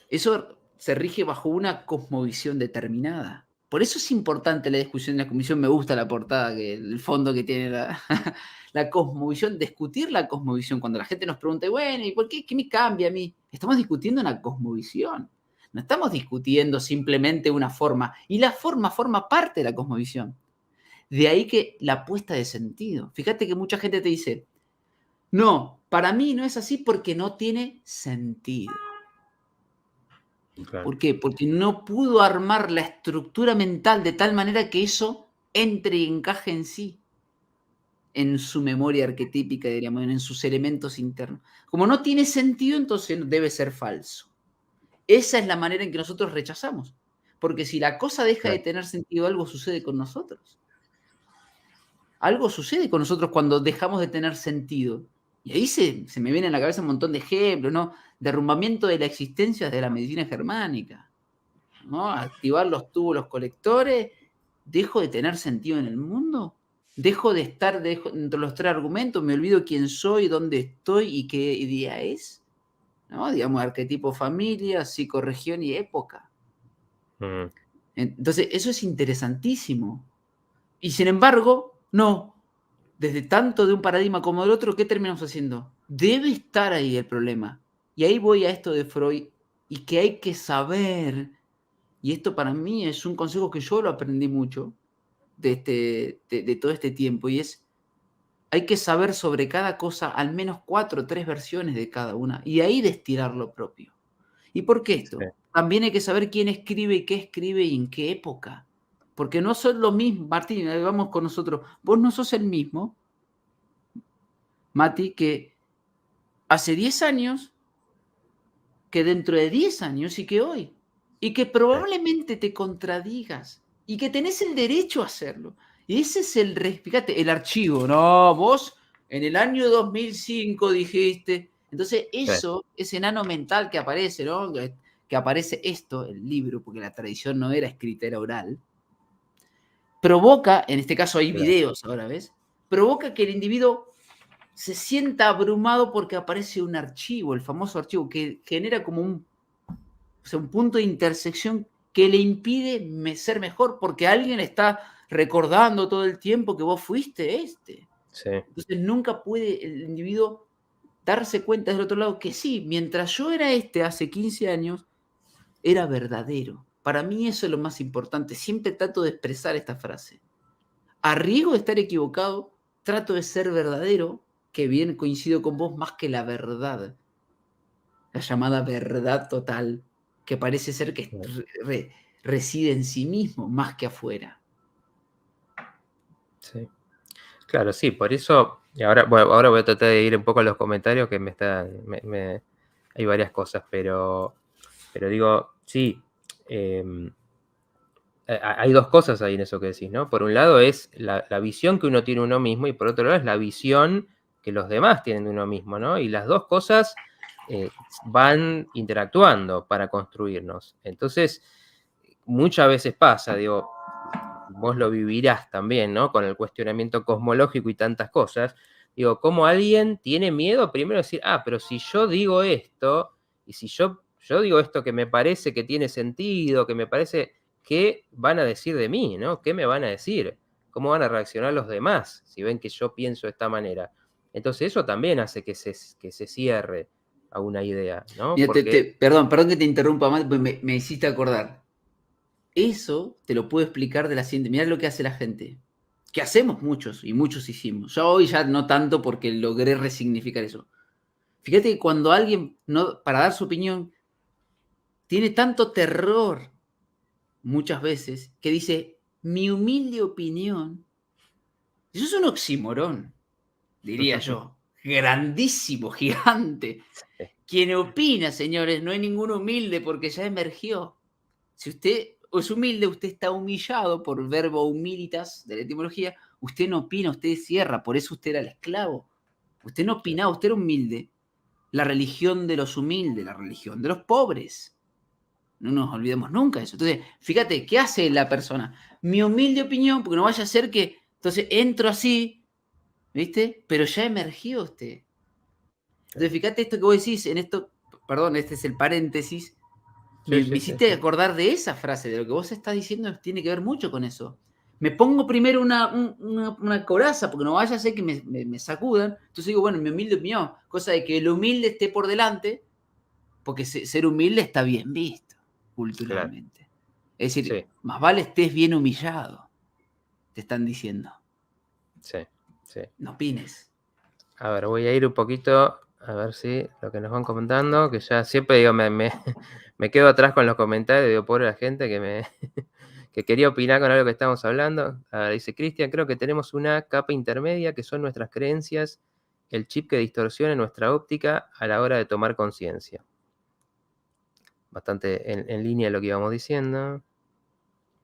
Eso se rige bajo una cosmovisión determinada. Por eso es importante la discusión de la comisión. Me gusta la portada, el fondo que tiene la cosmovisión, discutir la cosmovisión. Cuando la gente nos pregunta, bueno, ¿y por qué? ¿Qué me cambia a mí? Estamos discutiendo una cosmovisión. No estamos discutiendo simplemente una forma. Y la forma forma parte de la cosmovisión. De ahí que la apuesta de sentido. Fíjate que mucha gente te dice, no, para mí no es así porque no tiene sentido. Claro. ¿Por qué? Porque no pudo armar la estructura mental de tal manera que eso entre y encaje en sí, en su memoria arquetípica, diríamos, en sus elementos internos. Como no tiene sentido, entonces debe ser falso. Esa es la manera en que nosotros rechazamos. Porque si la cosa deja de Claro. tener sentido, algo sucede con nosotros. Algo sucede con nosotros cuando dejamos de tener sentido. Y ahí se me viene a la cabeza un montón de ejemplos, ¿no? Derrumbamiento de la existencia de la medicina germánica, ¿no? Activar los túbulos colectores, dejo de tener sentido en el mundo, dejo de estar entre los tres argumentos, me olvido quién soy, dónde estoy y qué día es, ¿no? Digamos, arquetipo familia, psicorregión y época. Mm. Entonces, eso es interesantísimo. Y sin embargo, no. Desde tanto de un paradigma como del otro, ¿qué terminamos haciendo? Debe estar ahí el problema. Y ahí voy a esto de Freud y que hay que saber, y esto para mí es un consejo que yo lo aprendí mucho de todo este tiempo, y es, hay que saber sobre cada cosa al menos 4 o 3 versiones de cada una, y ahí destilar lo propio. ¿Y por qué Sí. esto? También hay que saber quién escribe y qué escribe y en qué época. Porque no son lo mismo, Martín, ahí vamos con nosotros. Vos no sos el mismo, Mati, que hace 10 años, que dentro de 10 años y que hoy. Y que Sí. probablemente te contradigas y que tenés el derecho a hacerlo. Y ese es fíjate, el archivo. No, vos en el año 2005 dijiste. Entonces, Sí. eso, ese enano mental que aparece, ¿no? Que aparece esto, el libro, porque la tradición no era escrita, era oral, provoca, en este caso hay Claro. videos ahora, ¿ves? Provoca que el individuo se sienta abrumado porque aparece un archivo, el famoso archivo, que genera como un punto de intersección que le impide ser mejor porque alguien está recordando todo el tiempo que vos fuiste este. Sí. Entonces nunca puede el individuo darse cuenta del otro lado que sí, mientras yo era este hace 15 años, era verdadero. Para mí eso es lo más importante. Siempre trato de expresar esta frase. A riesgo de estar equivocado, trato de ser verdadero, que bien coincido con vos, más que la verdad. La llamada verdad total, que parece ser que Claro. reside en sí mismo más que afuera. Sí. Claro, sí, por eso, y ahora, bueno, ahora voy a tratar de ir un poco a los comentarios que hay varias cosas, pero digo, sí, hay dos cosas ahí en eso que decís, ¿no? Por un lado es la visión que uno tiene de uno mismo y por otro lado es la visión que los demás tienen de uno mismo, ¿no? Y las dos cosas van interactuando para construirnos. Entonces, muchas veces pasa, digo, vos lo vivirás también, ¿no? Con el cuestionamiento cosmológico y tantas cosas. Digo, ¿cómo alguien tiene miedo primero de decir, pero si yo digo esto, y si yo digo esto que me parece que tiene sentido, que me parece, ¿qué van a decir de mí, ¿no? ¿Qué me van a decir? ¿Cómo van a reaccionar los demás si ven que yo pienso de esta manera? Entonces eso también hace que se cierre a una idea, ¿no? Mira, Porque, perdón que te interrumpa más, pues me hiciste acordar. Eso te lo puedo explicar de la siguiente. Mirá lo que hace la gente. Que hacemos muchos y muchos hicimos. Yo hoy ya no tanto porque logré resignificar eso. Fíjate que cuando alguien, no, para dar su opinión, tiene tanto terror muchas veces que dice, mi humilde opinión. Eso es un oxímoron, diría yo. Grandísimo, gigante. Quien opina, señores, no hay ningún humilde porque ya emergió. Si usted es humilde, usted está humillado por verbo humilitas de la etimología. Usted no opina, usted cierra, por eso usted era el esclavo. Usted no opinaba, usted era humilde. La religión de los humildes, la religión de los pobres. No nos olvidemos nunca de eso. Entonces, fíjate, ¿qué hace la persona? Mi humilde opinión, porque no vaya a ser que, entonces entro así, ¿viste? Pero ya emergió usted. Entonces, fíjate esto que vos decís, en esto, perdón, este es el paréntesis, sí, me sí, sí, hiciste acordar de esa frase, de lo que vos estás diciendo tiene que ver mucho con eso. Me pongo primero una coraza, porque no vaya a ser que me sacudan. Entonces digo, bueno, mi humilde opinión, cosa de que el humilde esté por delante, porque ser humilde está bien visto claro, culturalmente. Es decir, sí, más vale estés bien humillado. te están diciendo. Sí, sí. No opines. A ver, voy a ir un poquito, a ver si lo que nos van comentando, que ya siempre digo, me quedo atrás con los comentarios, digo, pobre la gente que quería opinar con algo que estamos hablando. A ver, dice Cristian, creo que tenemos una capa intermedia que son nuestras creencias, el chip que distorsiona nuestra óptica a la hora de tomar conciencia. Bastante en línea de lo que íbamos diciendo.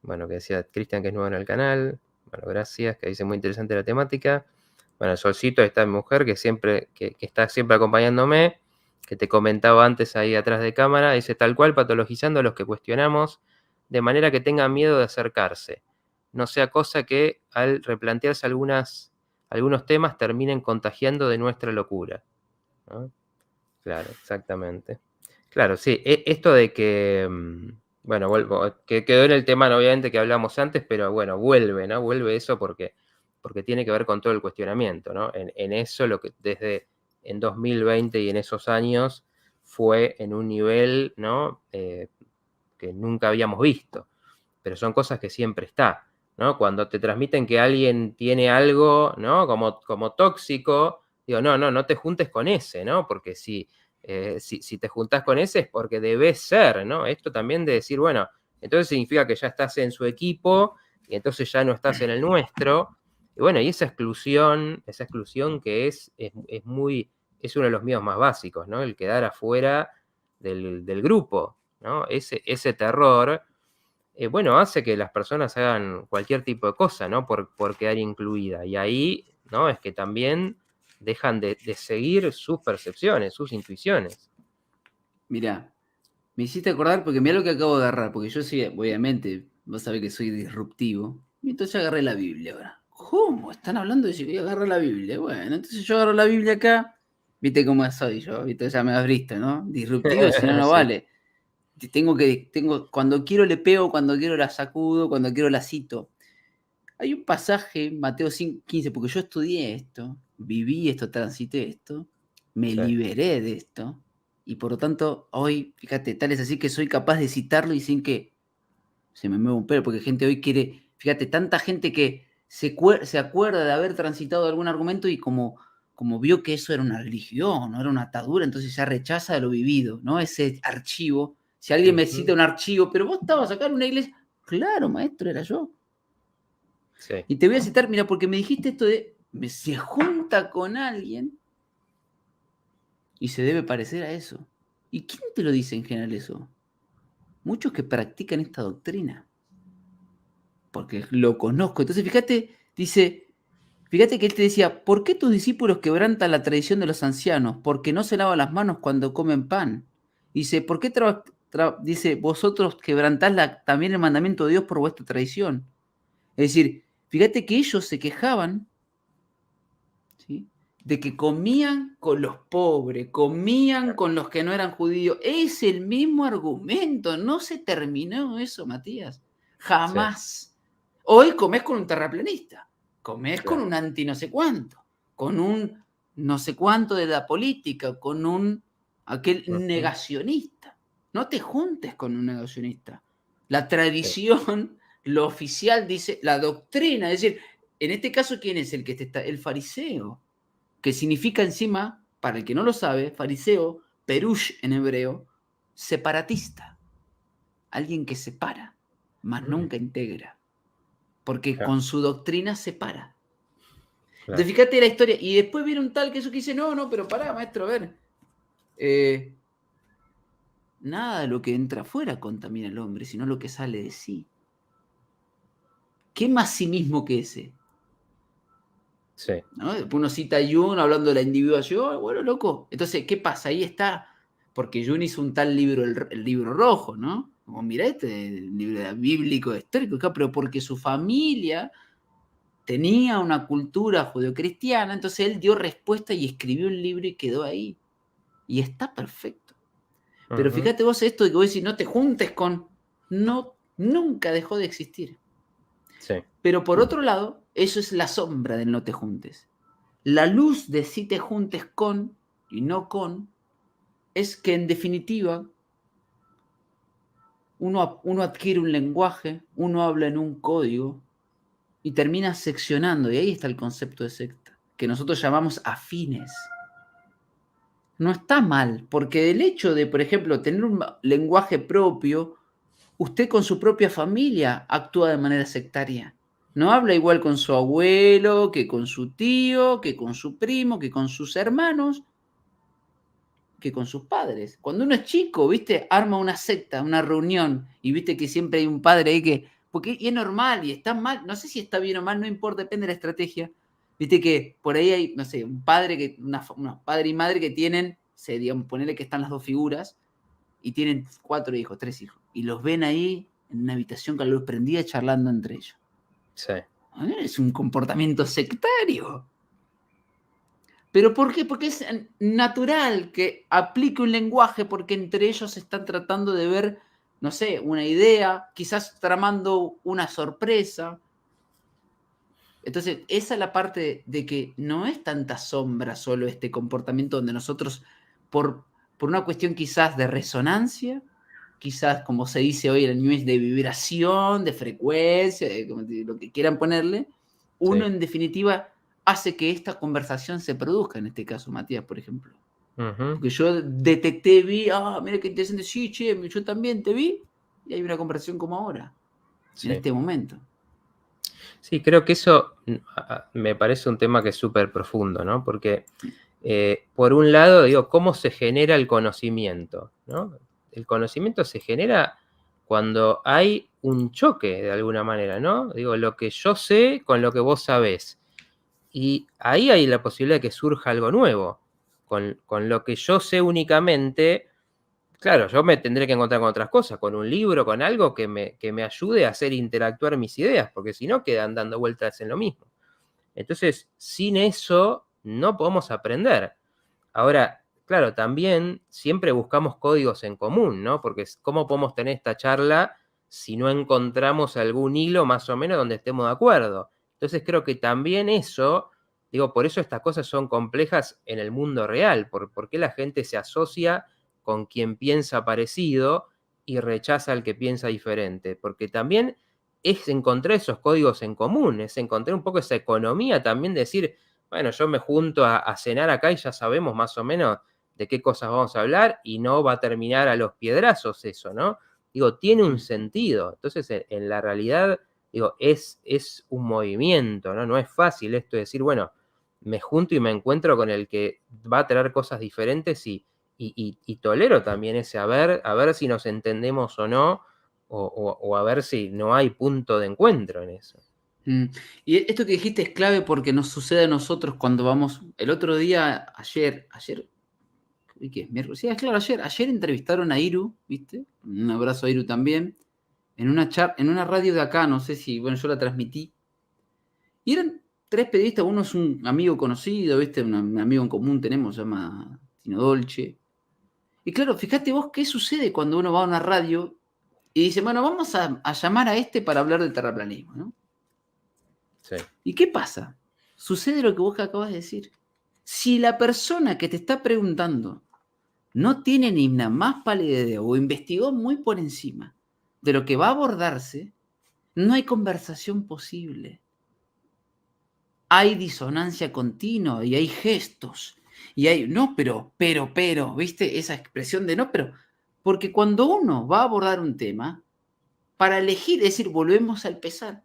Bueno, que decía Cristian que es nuevo en el canal. Bueno, gracias, que dice muy interesante la temática. Bueno, el Solcito, está mi mujer, que está siempre acompañándome, que te comentaba antes ahí atrás de cámara, dice tal cual patologizando a los que cuestionamos, de manera que tengan miedo de acercarse. No sea cosa que al replantearse algunos temas terminen contagiando de nuestra locura, ¿no? Claro, exactamente. Claro, sí, esto de que, bueno, vuelvo, que quedó en el tema, ¿no? Obviamente, que hablamos antes, pero bueno, vuelve, ¿no? Vuelve eso porque tiene que ver con todo el cuestionamiento, ¿no? En eso, lo que desde en 2020 y en esos años fue en un nivel, ¿no? Que nunca habíamos visto, pero son cosas que siempre está, ¿no? Cuando te transmiten que alguien tiene algo, ¿no? Como tóxico, digo, no te juntes con ese, ¿no? Porque si te juntás con ese es porque debes ser, ¿no? Esto también de decir, bueno, entonces significa que ya estás en su equipo y entonces ya no estás en el nuestro. Y bueno, y esa exclusión que es uno de los míos más básicos, ¿no? El quedar afuera del grupo, ¿no? Ese terror, bueno, hace que las personas hagan cualquier tipo de cosa, ¿no? Por quedar incluida. Y ahí, ¿no? Es que también dejan de seguir sus percepciones, sus intuiciones. Mirá, me hiciste acordar porque mirá lo que acabo de agarrar, porque yo soy, obviamente, vos sabés que soy disruptivo. Y entonces agarré la Biblia ahora. ¿Cómo? Están hablando de si voy a agarrar la Biblia. Bueno, entonces yo agarro la Biblia acá. Viste cómo soy yo, viste, ya me has visto, ¿no? Disruptivo, si no, no Sí, vale. Cuando quiero le pego, cuando quiero la sacudo, cuando quiero la cito. Hay un pasaje, Mateo 5:15, porque yo estudié esto, viví esto, transité esto, me sí. liberé de esto, y por lo tanto, hoy, fíjate, tal es así que soy capaz de citarlo y sin que se me mueva un pelo, porque gente hoy quiere, fíjate, tanta gente que se acuerda de haber transitado algún argumento y como vio que eso era una religión, no era una atadura, entonces ya rechaza de lo vivido, ¿no? Ese archivo. Si alguien me cita Ujú. un archivo, pero vos estabas acá en una iglesia, claro, maestro, era yo. Sí, Y te voy a citar, mira, porque me dijiste esto de, se junta con alguien y se debe parecer a eso. ¿Y quién te lo dice en general eso? Muchos que practican esta doctrina, porque lo conozco. Entonces, fíjate que él te decía, ¿por qué tus discípulos quebrantan la tradición de los ancianos? Porque no se lavan las manos cuando comen pan. Dice, ¿por qué dice, vosotros quebrantás también el mandamiento de Dios por vuestra tradición? Es decir, fíjate que ellos se quejaban, ¿sí?, de que comían con los pobres, comían con los que no eran judíos. Es el mismo argumento, no se terminó eso, Matías. sí, Jamás. Hoy comés con un terraplanista, comés con claro. un anti no sé cuánto, con un no sé cuánto de la política, con aquel Ujú. negacionista. No te juntes con un negacionista. La Sí, tradición, lo oficial dice, la doctrina, es decir, en este caso, ¿quién es el que te está? El fariseo, que significa encima, para el que no lo sabe, fariseo, perush en hebreo, separatista, alguien que separa, mas nunca integra, porque claro, con su doctrina separa. claro. Entonces, fíjate la historia, y después viene un tal que eso que dice, no, pero pará, maestro, a ver, eh, nada de lo que entra afuera contamina al hombre, sino lo que sale de sí. ¿Qué más sí mismo que ese? Sí, ¿No? Después uno cita a Jung hablando de la individuación, bueno, loco. Entonces, ¿qué pasa? Ahí está, porque Jung hizo un tal libro, el libro rojo, ¿no? Como mira el libro bíblico histórico, acá, pero porque su familia tenía una cultura judeocristiana, entonces él dio respuesta y escribió un libro y quedó ahí. Y está perfecto. Pero ujú, fíjate vos esto de que vos decís, no te juntes con... No, nunca dejó de existir. sí, Pero por otro lado, eso es la sombra del no te juntes. La luz de si te juntes con y no con es que en definitiva uno adquiere un lenguaje, uno habla en un código y termina seccionando, y ahí está el concepto de secta, que nosotros llamamos afines. No está mal, porque el hecho de, por ejemplo, tener un lenguaje propio, usted con su propia familia actúa de manera sectaria. No habla igual con su abuelo, que con su tío, que con su primo, que con sus hermanos, que con sus padres. Cuando uno es chico, ¿viste? Arma una secta, una reunión, y viste que siempre hay un padre ahí que... Porque y es normal y está mal, no sé si está bien o mal, no importa, depende de la estrategia. Viste que por ahí hay, no sé, un padre que, unos padre y madre que tienen, digamos, ponerle que están las dos figuras, y tienen 4 hijos, 3 hijos, y los ven ahí en una habitación con la luz prendida charlando entre ellos. Sí. Es un comportamiento sectario. ¿Pero por qué? Porque es natural que aplique un lenguaje porque entre ellos están tratando de ver, no sé, una idea, quizás tramando una sorpresa. Entonces, esa es la parte de que no es tanta sombra solo este comportamiento donde nosotros, por una cuestión quizás de resonancia, quizás como se dice hoy en el New Age, de vibración, de frecuencia, de lo que quieran ponerle, uno Sí. en definitiva hace que esta conversación se produzca, en este caso, Matías, por ejemplo. Ujú. Porque yo detecté, vi, mira qué interesante, sí, che, yo también te vi, y hay una conversación como ahora, en Sí. este momento. Sí, creo que eso me parece un tema que es súper profundo, ¿no? Porque, por un lado, digo, ¿cómo se genera el conocimiento? ¿No? El conocimiento se genera cuando hay un choque, de alguna manera, ¿no? Digo, lo que yo sé con lo que vos sabés. Y ahí hay la posibilidad de que surja algo nuevo. Con lo que yo sé únicamente, claro, yo me tendré que encontrar con otras cosas, con un libro, con algo que me ayude a hacer interactuar mis ideas, porque si no quedan dando vueltas en lo mismo. Entonces, sin eso no podemos aprender. Ahora, claro, también siempre buscamos códigos en común, ¿no? Porque ¿cómo podemos tener esta charla si no encontramos algún hilo más o menos donde estemos de acuerdo? Entonces creo que también eso, digo, por eso estas cosas son complejas en el mundo real, por qué la gente se asocia con quien piensa parecido y rechaza al que piensa diferente, porque también es encontrar esos códigos en común, es encontrar un poco esa economía también, decir, bueno, yo me junto a cenar acá y ya sabemos más o menos de qué cosas vamos a hablar y no va a terminar a los piedrazos eso, ¿no? Digo, tiene un sentido. Entonces, en la realidad, digo, es un movimiento, ¿no? No es fácil esto de decir, bueno, me junto y me encuentro con el que va a traer cosas diferentes y tolero también ese a ver si nos entendemos o no, o a ver si no hay punto de encuentro en eso. Mm. Y esto que dijiste es clave porque nos sucede a nosotros cuando vamos. El otro día, ayer, ¿y qué es? Miércoles. Sí, es claro, ayer entrevistaron a Iru, ¿viste? Un abrazo a Iru también, en una radio de acá, no sé si, bueno, yo la transmití. Y eran 3 periodistas, uno es un amigo conocido, ¿viste? Un amigo en común tenemos, se llama Tino Dolce. Y claro, fíjate vos qué sucede cuando uno va a una radio y dice, bueno, vamos a llamar a este para hablar de terraplanismo, ¿no? Sí, ¿Y qué pasa? Sucede lo que vos acabas de decir. Si la persona que te está preguntando no tiene ni la más pálida idea o investigó muy por encima de lo que va a abordarse, no hay conversación posible. Hay disonancia continua y hay gestos. Y hay, no, pero, ¿viste? Esa expresión de no, pero. Porque cuando uno va a abordar un tema, para elegir, es decir, volvemos al pesar.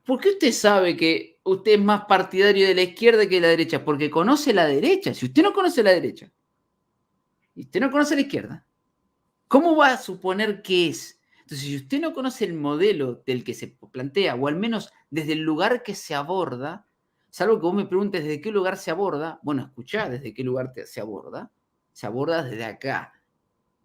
¿Por qué usted sabe que usted es más partidario de la izquierda que de la derecha? Porque conoce la derecha. Si usted no conoce la derecha y usted no conoce la izquierda, ¿cómo va a suponer que es? Entonces, si usted no conoce el modelo del que se plantea, o al menos desde el lugar que se aborda, salvo que vos me preguntes desde qué lugar se aborda, bueno, escuchá desde qué lugar se aborda desde acá.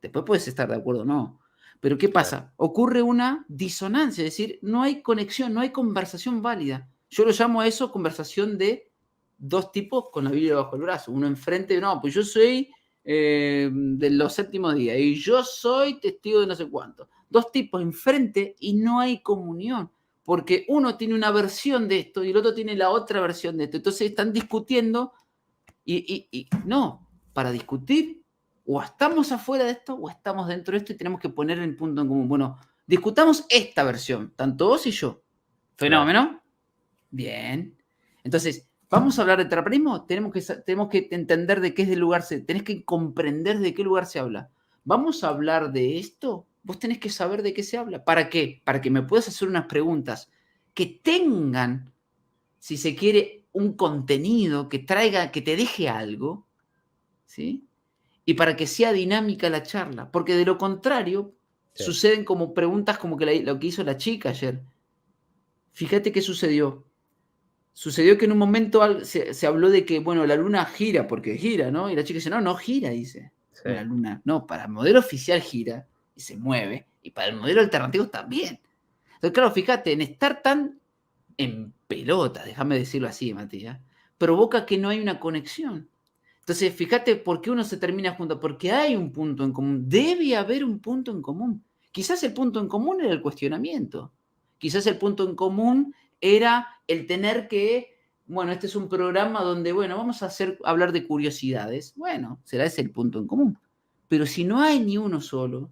Después puedes estar de acuerdo o no. Pero ¿qué claro. pasa? Ocurre una disonancia, es decir, no hay conexión, no hay conversación válida. Yo lo llamo a eso conversación de 2 tipos con la Biblia bajo el brazo. Uno enfrente, no, pues yo soy de los séptimos días y yo soy testigo de no sé cuánto. 2 tipos enfrente y no hay comunión, porque uno tiene una versión de esto y el otro tiene la otra versión de esto. Entonces están discutiendo y no, para discutir o estamos afuera de esto o estamos dentro de esto y tenemos que poner el punto en común. Bueno, discutamos esta versión, tanto vos y yo. Claro. Fenómeno. Bien. Entonces, ¿vamos a hablar de terraplanismo? Tenemos que entender de qué es del lugar, tenés que comprender de qué lugar se habla. ¿Vamos a hablar de esto? Vos tenés que saber de qué se habla. ¿Para qué? Para que me puedas hacer unas preguntas que tengan, si se quiere, un contenido que traiga, que te deje algo, ¿sí? Y para que sea dinámica la charla. Porque de lo contrario, Sí, suceden como preguntas como que lo que hizo la chica ayer. Fíjate qué sucedió. Sucedió que en un momento se habló de que, bueno, la luna gira, porque gira, ¿no? Y la chica dice, no, no gira, dice. sí, La luna, no, para el modelo oficial gira y se mueve, y para el modelo alternativo también. Entonces, claro, fíjate, en estar tan en pelota, déjame decirlo así, Matías, provoca que no hay una conexión. Entonces, fíjate por qué uno se termina junto, porque hay un punto en común, debe haber un punto en común. Quizás el punto en común era el cuestionamiento, quizás el punto en común era el tener que, bueno, este es un programa donde, bueno, vamos a hablar de curiosidades, bueno, será ese el punto en común. Pero si no hay ni uno solo,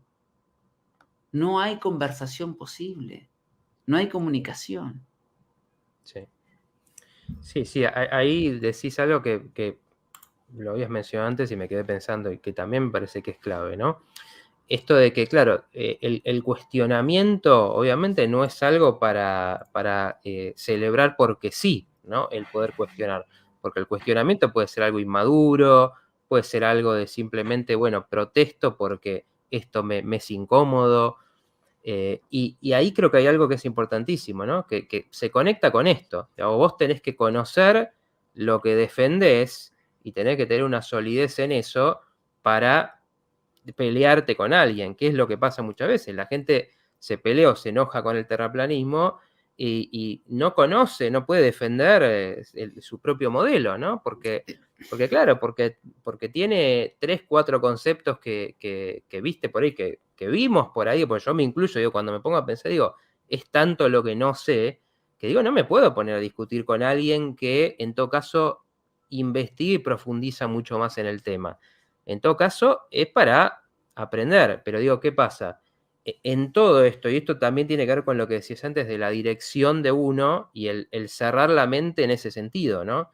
no hay conversación posible, no hay comunicación. sí. Sí, sí, ahí decís algo que lo habías mencionado antes y me quedé pensando y que también me parece que es clave, ¿no? Esto de que, claro, el cuestionamiento obviamente no es algo para celebrar porque sí, ¿no? El poder cuestionar, porque el cuestionamiento puede ser algo inmaduro, puede ser algo de simplemente, bueno, protesto porque esto me es incómodo. Y ahí creo que hay algo que es importantísimo, ¿no? Que se conecta con esto. Digamos, vos tenés que conocer lo que defendés y tenés que tener una solidez en eso para pelearte con alguien, que es lo que pasa muchas veces. La gente se pelea o se enoja con el terraplanismo y no conoce, no puede defender su propio modelo, ¿no? Porque claro, porque tiene 3, 4 conceptos que viste por ahí, que vimos por ahí, porque yo me incluyo, digo, cuando me pongo a pensar, digo, es tanto lo que no sé, que digo, no me puedo poner a discutir con alguien que en todo caso investiga y profundiza mucho más en el tema. En todo caso, es para aprender, pero digo, ¿qué pasa? En todo esto, y esto también tiene que ver con lo que decías antes de la dirección de uno y el cerrar la mente en ese sentido, ¿no?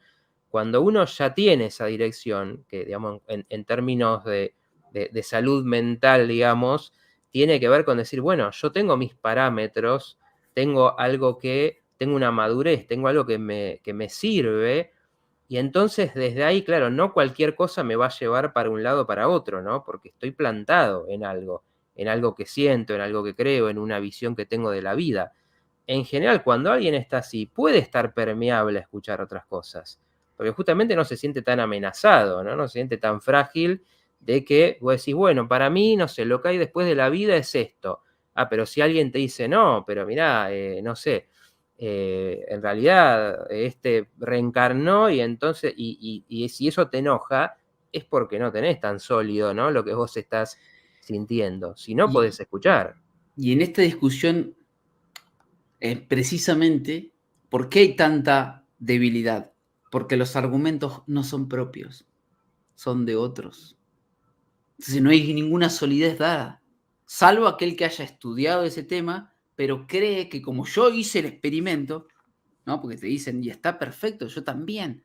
Cuando uno ya tiene esa dirección, que digamos en términos de salud mental, digamos, tiene que ver con decir, bueno, yo tengo mis parámetros, tengo una madurez, tengo algo que me sirve, y entonces desde ahí, claro, no cualquier cosa me va a llevar para un lado o para otro, ¿no? Porque estoy plantado en algo que siento, en algo que creo, en una visión que tengo de la vida. En general, cuando alguien está así, puede estar permeable a escuchar otras cosas, porque justamente no se siente tan amenazado, ¿no? No se siente tan frágil de que vos decís, bueno, para mí, no sé, lo que hay después de la vida es esto. Ah, pero si alguien te dice, no, pero mirá, no sé, en realidad este reencarnó y entonces, y si eso te enoja, es porque no tenés tan sólido, ¿no? Lo que vos estás sintiendo. Si no, Y, podés escuchar. y en esta discusión, precisamente, ¿por qué hay tanta debilidad? Porque los argumentos no son propios, son de otros. Entonces no hay ninguna solidez dada, salvo aquel que haya estudiado ese tema, pero cree que como yo hice el experimento, ¿no? Porque te dicen, y está perfecto, yo también,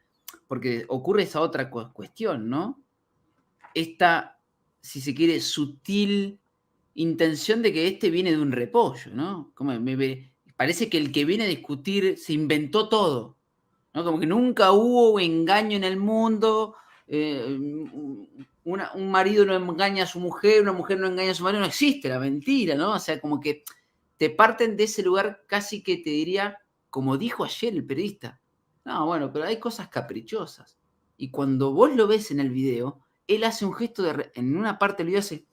porque ocurre esa otra cuestión, ¿no? Esta, si se quiere, sutil intención de que este viene de un repollo, ¿no? Parece que el que viene a discutir se inventó todo, ¿no? Como que nunca hubo engaño en el mundo, un marido no engaña a su mujer, una mujer no engaña a su marido, no existe la mentira, ¿no? O sea, como que te parten de ese lugar casi que te diría, como dijo ayer el periodista, no, bueno, pero hay cosas caprichosas. Y cuando vos lo ves en el video, él hace un gesto en una parte del video hace,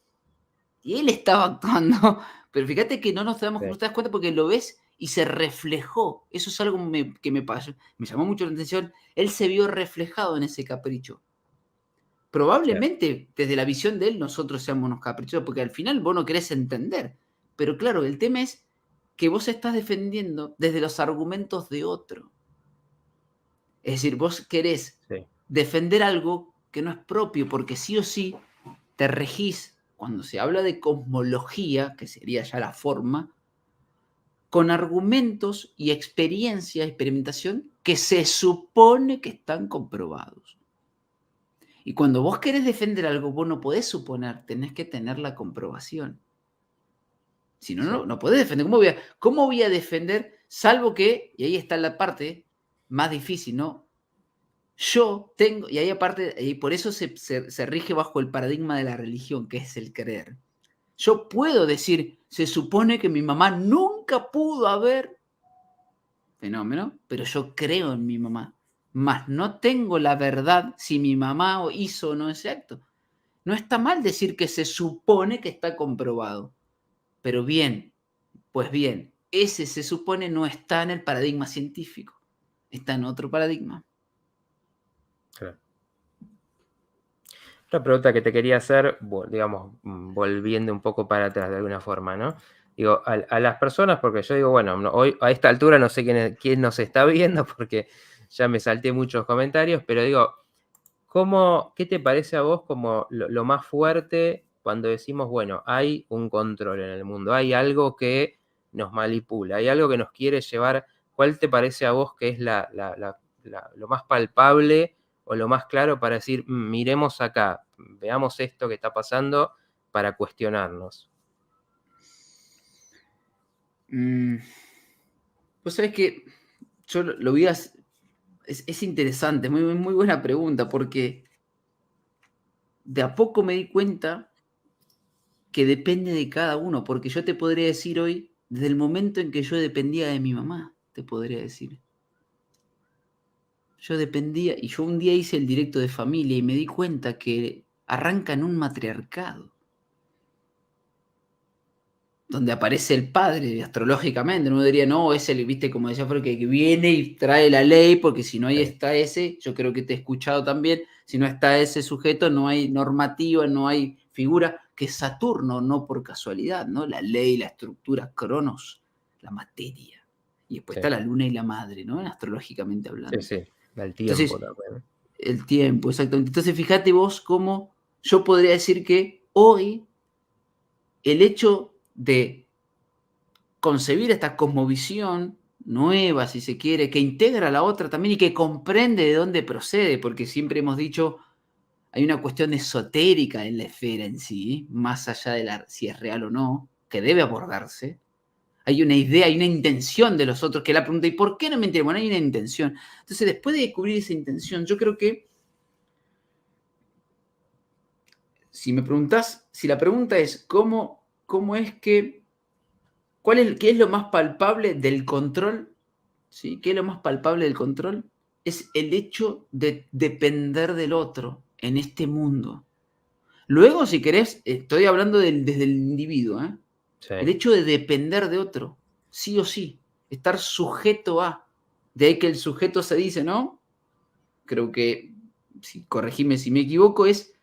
y él estaba actuando, pero fíjate que no Sí, no te das cuenta porque lo ves y se reflejó. Eso es algo que me pasó, me llamó mucho la atención. Él se vio reflejado en ese capricho. sí, Probablemente desde la visión de él nosotros seamos unos caprichosos, porque al final vos no querés entender. Pero claro, el tema es que vos estás defendiendo desde los argumentos de otro. Es decir, vos querés sí, defender algo que no es propio, porque sí o sí te regís, cuando se habla de cosmología, que sería ya la forma, con argumentos y experimentación que se supone que están comprobados. Y cuando vos querés defender algo, vos no podés suponer, tenés que tener la comprobación. Si no, Sí. no podés defender. ¿Cómo voy a defender? Salvo que, y ahí está la parte más difícil, ¿no? Yo tengo, y ahí aparte, y por eso se rige bajo el paradigma de la religión, que es el creer. Yo puedo decir, se supone que mi mamá nunca pudo haber fenómeno, pero yo creo en mi mamá. Mas no tengo la verdad si mi mamá hizo o no ese acto. No está mal decir que se supone que está comprobado. Pero bien, pues bien, ese se supone no está en el paradigma científico. Está en otro paradigma. Claro. Otra pregunta que te quería hacer, digamos, volviendo un poco para atrás de alguna forma, ¿no? Digo, a las personas, porque yo digo, bueno, hoy a esta altura no sé quién nos está viendo porque ya me salté muchos comentarios, pero digo, ¿qué te parece a vos como lo más fuerte cuando decimos, bueno, hay un control en el mundo, hay algo que nos manipula, hay algo que nos quiere llevar? ¿Cuál te parece a vos que es lo más palpable o lo más claro para decir, miremos acá, veamos esto que está pasando para cuestionarnos"? Pues sabés que yo lo vi, es interesante, muy, muy buena pregunta, porque de a poco me di cuenta que depende de cada uno, porque yo te podría decir hoy, desde el momento en que yo dependía de mi mamá, te podría decir. Yo dependía, y yo un día hice el directo de familia y me di cuenta que arranca en un matriarcado, donde aparece el padre astrológicamente. Uno diría, no, es el, viste, como decía, porque que viene y trae la ley, porque si no ahí Sí, está ese, yo creo que te he escuchado también, si no está ese sujeto, no hay normativa, no hay figura, que es Saturno, no por casualidad, ¿no? La ley, la estructura, Cronos, la materia. Y después sí, está la luna y la madre, ¿no? Astrológicamente sí, hablando. sí, del tiempo Entonces, también. el tiempo, exactamente. Entonces, fíjate vos cómo yo podría decir que hoy el hecho de concebir esta cosmovisión nueva, si se quiere, que integra a la otra también y que comprende de dónde procede, porque siempre hemos dicho, hay una cuestión esotérica en la esfera en sí, más allá de si es real o no, que debe abordarse. Hay una idea, hay una intención de los otros, que la pregunta, ¿y por qué no me entienden? Bueno, hay una intención. Entonces, después de descubrir esa intención, yo creo que, si me preguntás, si la pregunta es, ¿cómo es que, qué es lo más palpable del control? ¿Sí? ¿Qué es lo más palpable del control? Es el hecho de depender del otro en este mundo. Luego, si querés, estoy hablando desde el individuo, ¿eh? Sí, El hecho de depender de otro, sí o sí, estar sujeto a. De ahí que el sujeto se dice, ¿no? Creo que, corregime si me equivoco, es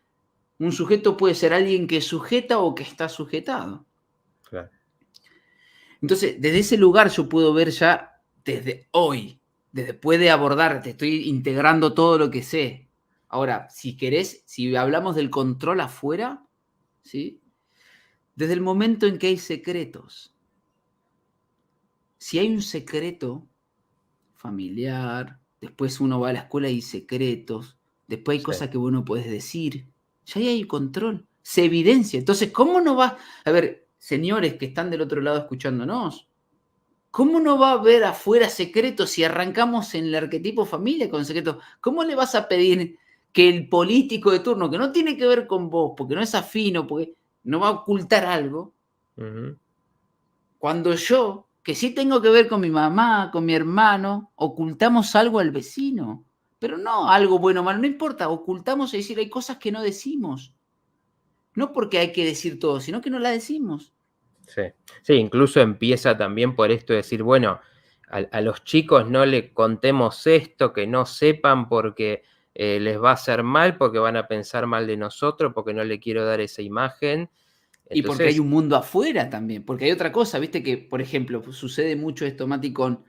un sujeto puede ser alguien que sujeta o que está sujetado. claro. Entonces, desde ese lugar yo puedo ver ya desde hoy, después de abordar, te estoy integrando todo lo que sé. Ahora, si querés, si hablamos del control afuera, ¿sí? Desde el momento en que hay secretos. Si hay un secreto familiar, después uno va a la escuela y hay secretos, después hay Sí, cosas que vos no podés decir, ya ahí hay control, se evidencia. Entonces, ¿cómo no va? A ver, señores que están del otro lado escuchándonos, ¿cómo no va a haber afuera secretos si arrancamos en el arquetipo familia con secretos? ¿Cómo le vas a pedir que el político de turno, que no tiene que ver con vos, porque no es afino, porque no va a ocultar algo, ujú, cuando yo, que sí tengo que ver con mi mamá, con mi hermano, ocultamos algo al vecino? Pero no algo bueno o malo, no importa, ocultamos, es decir, hay cosas que no decimos. No porque hay que decir todo, sino que no la decimos. sí. Sí, incluso empieza también por esto de decir, bueno, a los chicos no le contemos esto, que no sepan porque les va a hacer mal, porque van a pensar mal de nosotros, porque no le quiero dar esa imagen. Y porque hay Entonces, un mundo afuera también, porque hay otra cosa, viste que, por ejemplo, sucede mucho esto, Mati, con,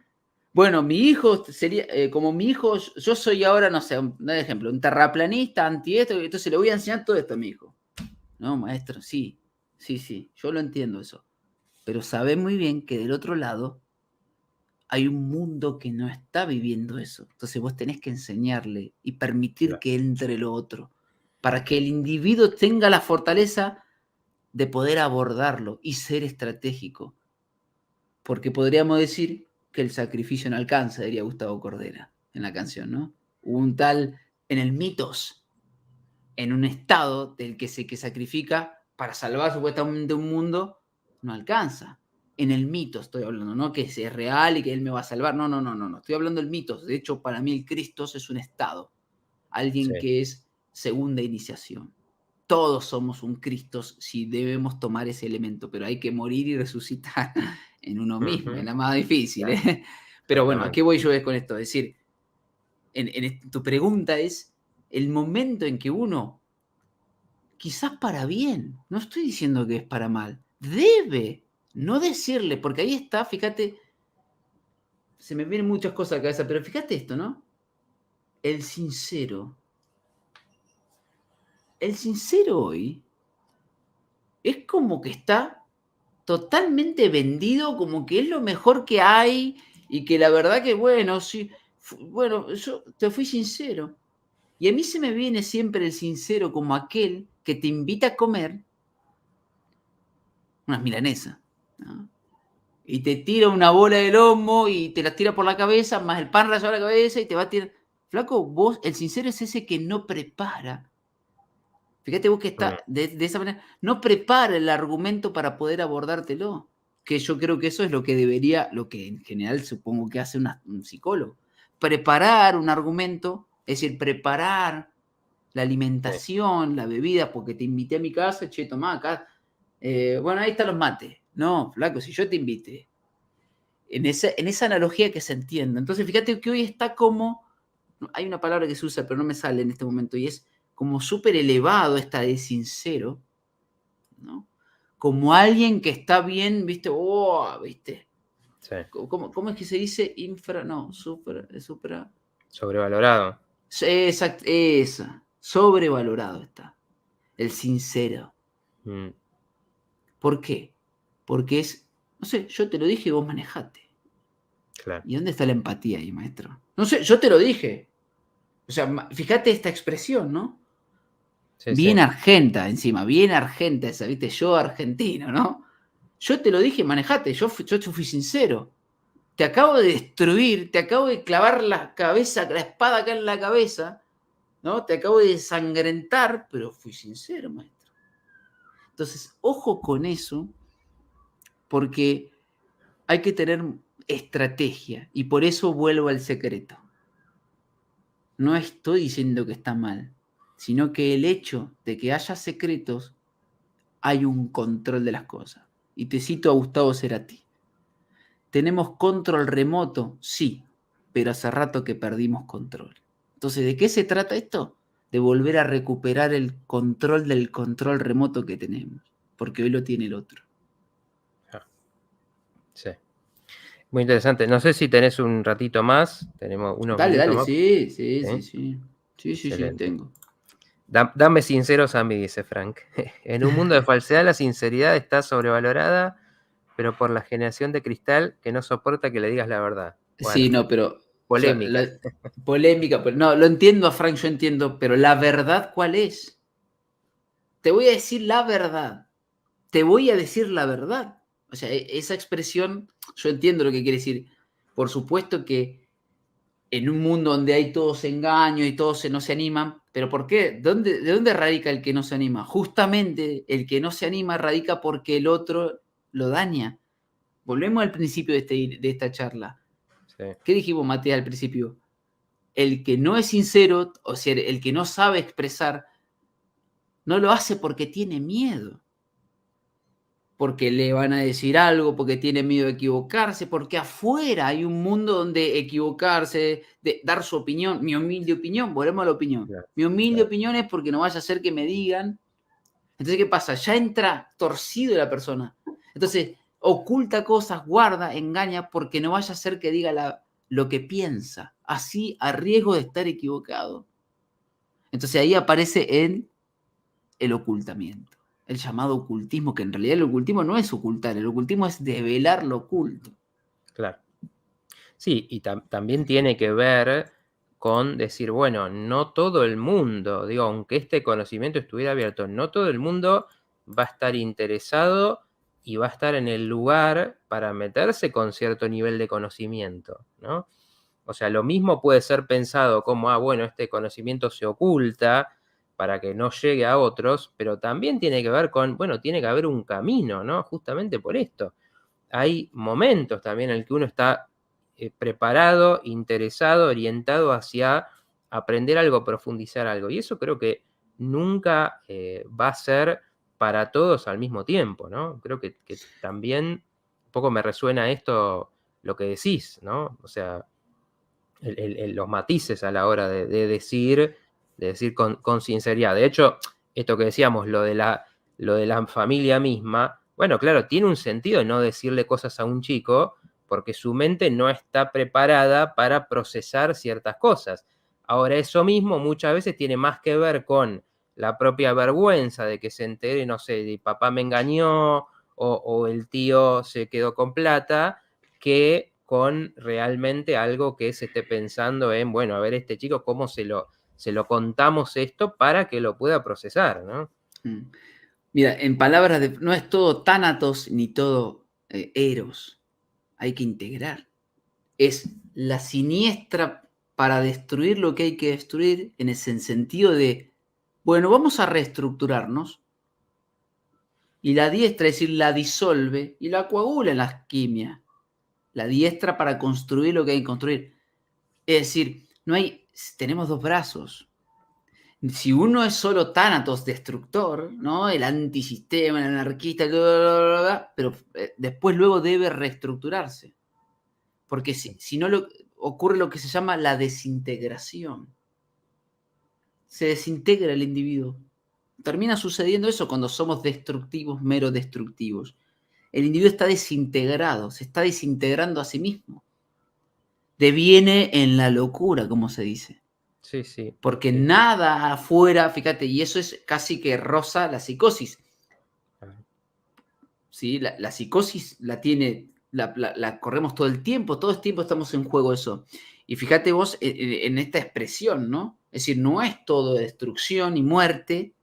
bueno, mi hijo sería, como mi hijo, yo soy ahora, no sé, un ejemplo, un terraplanista, anti esto, entonces le voy a enseñar todo esto a mi hijo. No, maestro, sí, sí, sí, yo lo entiendo eso. Pero sabe muy bien que del otro lado hay un mundo que no está viviendo eso. Entonces vos tenés que enseñarle y permitir Claro. que entre lo otro, para que el individuo tenga la fortaleza de poder abordarlo y ser estratégico. Porque podríamos decir que el sacrificio no alcanza, diría Gustavo Cordera en la canción, ¿no? Hubo un tal en el mitos, en un estado del que se que sacrifica para salvar supuestamente un mundo, no alcanza. En el mito estoy hablando, no que es real y que él me va a salvar. No, no, no, no, no. Estoy hablando del mito. De hecho, para mí el Cristo es un estado, Sí. alguien que es segunda iniciación. Todos somos un Cristo si debemos tomar ese elemento, pero hay que morir y resucitar en uno mismo, es Ujú. la más difícil. Claro, Pero bueno, ¿a exactamente. qué voy yo con esto? Es decir, tu pregunta es el momento en que uno, quizás para bien, no estoy diciendo que es para mal, debe no decirle, porque ahí está, fíjate, se me vienen muchas cosas a la cabeza, pero fíjate esto, ¿no? El sincero. El sincero hoy es como que está totalmente vendido, como que es lo mejor que hay y que la verdad que, bueno, sí, bueno, yo te fui sincero. Y a mí se me viene siempre el sincero como aquel que te invita a comer unas milanesas, ¿no? Y te tira una bola de lomo y te la tira por la cabeza, más el pan rallado a la cabeza y te va a tirar. Flaco, vos, el sincero es ese que no prepara. Fíjate vos que Mm, está de esa manera, no prepara el argumento para poder abordártelo. Que yo creo que eso es lo que debería, lo que en general supongo que hace un psicólogo. Preparar un argumento, es decir, preparar la sí, alimentación, la bebida, porque te invité a mi casa, che, tomá acá. Bueno, ahí están los mates. No, flaco, si yo te invité. En esa analogía que se entienda. Entonces, fíjate que hoy está como, hay una palabra que se usa, pero no me sale en este momento, y es como súper elevado esta de sincero, ¿no? Como alguien que está bien, ¿viste? Oh, ¿viste? sí. ¿Cómo es que se dice? No, supra. Sobrevalorado. Exacto, esa. Sobrevalorado está. El sincero. Mm, ¿Por qué? Porque es, no sé, yo te lo dije y vos manejate. claro. ¿Y dónde está la empatía ahí, maestro? No sé, yo te lo dije. O sea, fíjate esta expresión, ¿no? Sí, Bien sí. argenta encima, bien argenta esa, ¿viste? Yo argentino, ¿no? Yo te lo dije, manejate, yo fui sincero. Te acabo de destruir, te acabo de clavar la cabeza, la espada acá en la cabeza, ¿no? Te acabo de sangrentar, pero fui sincero, maestro. Entonces, ojo con eso, porque hay que tener estrategia y por eso vuelvo al secreto. No estoy diciendo que está mal, sino que el hecho de que haya secretos, hay un control de las cosas. Y te cito a Gustavo Cerati. ¿Tenemos control remoto? Sí, pero hace rato que perdimos control. Entonces, ¿de qué se trata esto? De volver a recuperar el control del control remoto que tenemos, porque hoy lo tiene el otro. Ah, sí. Muy interesante. No sé si tenés un ratito más. Tenemos unos Dale, minutos dale, más. sí, sí, sí, ¿Sí? sí. Sí, sí, sí, Excelente. tengo. Dame sinceros a mí, dice Frank. En un mundo de falsedad, la sinceridad está sobrevalorada, pero por la generación de cristal que no soporta que le digas la verdad. Sí, Bueno, no, pero, o sea, polémica. polémica, pero no, lo entiendo a Frank, yo entiendo, pero la verdad, ¿cuál es? Te voy a decir la verdad. Te voy a decir la verdad. O sea, esa expresión, yo entiendo lo que quiere decir. Por supuesto que en un mundo donde hay todos engaños y todos no se animan, pero ¿por qué? ¿De dónde radica el que no se anima? Justamente el que no se anima radica porque el otro lo daña. Volvemos al principio de esta charla. Sí, ¿Qué dijimos, Matías, al principio? El que no es sincero, o sea, el que no sabe expresar, no lo hace porque tiene miedo. Porque le van a decir algo, porque tiene miedo de equivocarse, porque afuera hay un mundo donde equivocarse, de dar su opinión, mi humilde opinión, volvemos a la opinión. claro, Mi humilde claro. opinión es porque no vaya a ser que me digan. Entonces, ¿qué pasa? Ya entra torcido la persona. Entonces, oculta cosas, guarda, engaña, porque no vaya a ser que diga lo que piensa. Así, a riesgo de estar equivocado. Entonces ahí aparece el ocultamiento, el llamado ocultismo, que en realidad el ocultismo no es ocultar, el ocultismo es develar lo oculto. Claro. Sí, y también tiene que ver con decir, bueno, no todo el mundo, digo, aunque este conocimiento estuviera abierto, no todo el mundo va a estar interesado y va a estar en el lugar para meterse con cierto nivel de conocimiento, ¿no? O sea, lo mismo puede ser pensado como, bueno, este conocimiento se oculta para que no llegue a otros, pero también tiene que ver con, bueno, tiene que haber un camino, ¿no? Justamente por esto. Hay momentos también en el que uno está preparado, interesado, orientado hacia aprender algo, profundizar algo. Y eso creo que nunca va a ser para todos al mismo tiempo, ¿no? Creo que también un poco me resuena esto, lo que decís, ¿no? O sea, los matices a la hora de decir con sinceridad. De hecho, esto que decíamos, lo de la familia misma, bueno, claro, tiene un sentido no decirle cosas a un chico porque su mente no está preparada para procesar ciertas cosas. Ahora, eso mismo muchas veces tiene más que ver con la propia vergüenza de que se entere, no sé, de papá me engañó o el tío se quedó con plata, que con realmente algo que se esté pensando en, bueno, a ver, este chico, ¿cómo se lo contamos esto para que lo pueda procesar, ¿no? Mm. Mira, en palabras de... No es todo tánatos ni todo eros. Hay que integrar. Es la siniestra para destruir lo que hay que destruir en ese sentido de, bueno, vamos a reestructurarnos. Y la diestra, es decir, la disuelve y la coagula en la quimia. La diestra para construir lo que hay que construir. Es decir, no hay, tenemos dos brazos. Si uno es solo tánatos destructor, ¿no? El antisistema, el anarquista, bla, bla, bla, bla, pero después luego debe reestructurarse. Porque si no ocurre lo que se llama la desintegración. Se desintegra el individuo. Termina sucediendo eso cuando somos destructivos, mero destructivos. El individuo está desintegrado, se está desintegrando a sí mismo. Deviene en la locura, como se dice. Sí, sí. Porque Sí. nada afuera, fíjate, y eso es casi que roza la psicosis. ¿Sí? La psicosis la tiene, la corremos todo el tiempo estamos en juego eso. Y fíjate vos en esta expresión, ¿no? Es decir, no es todo destrucción y muerte,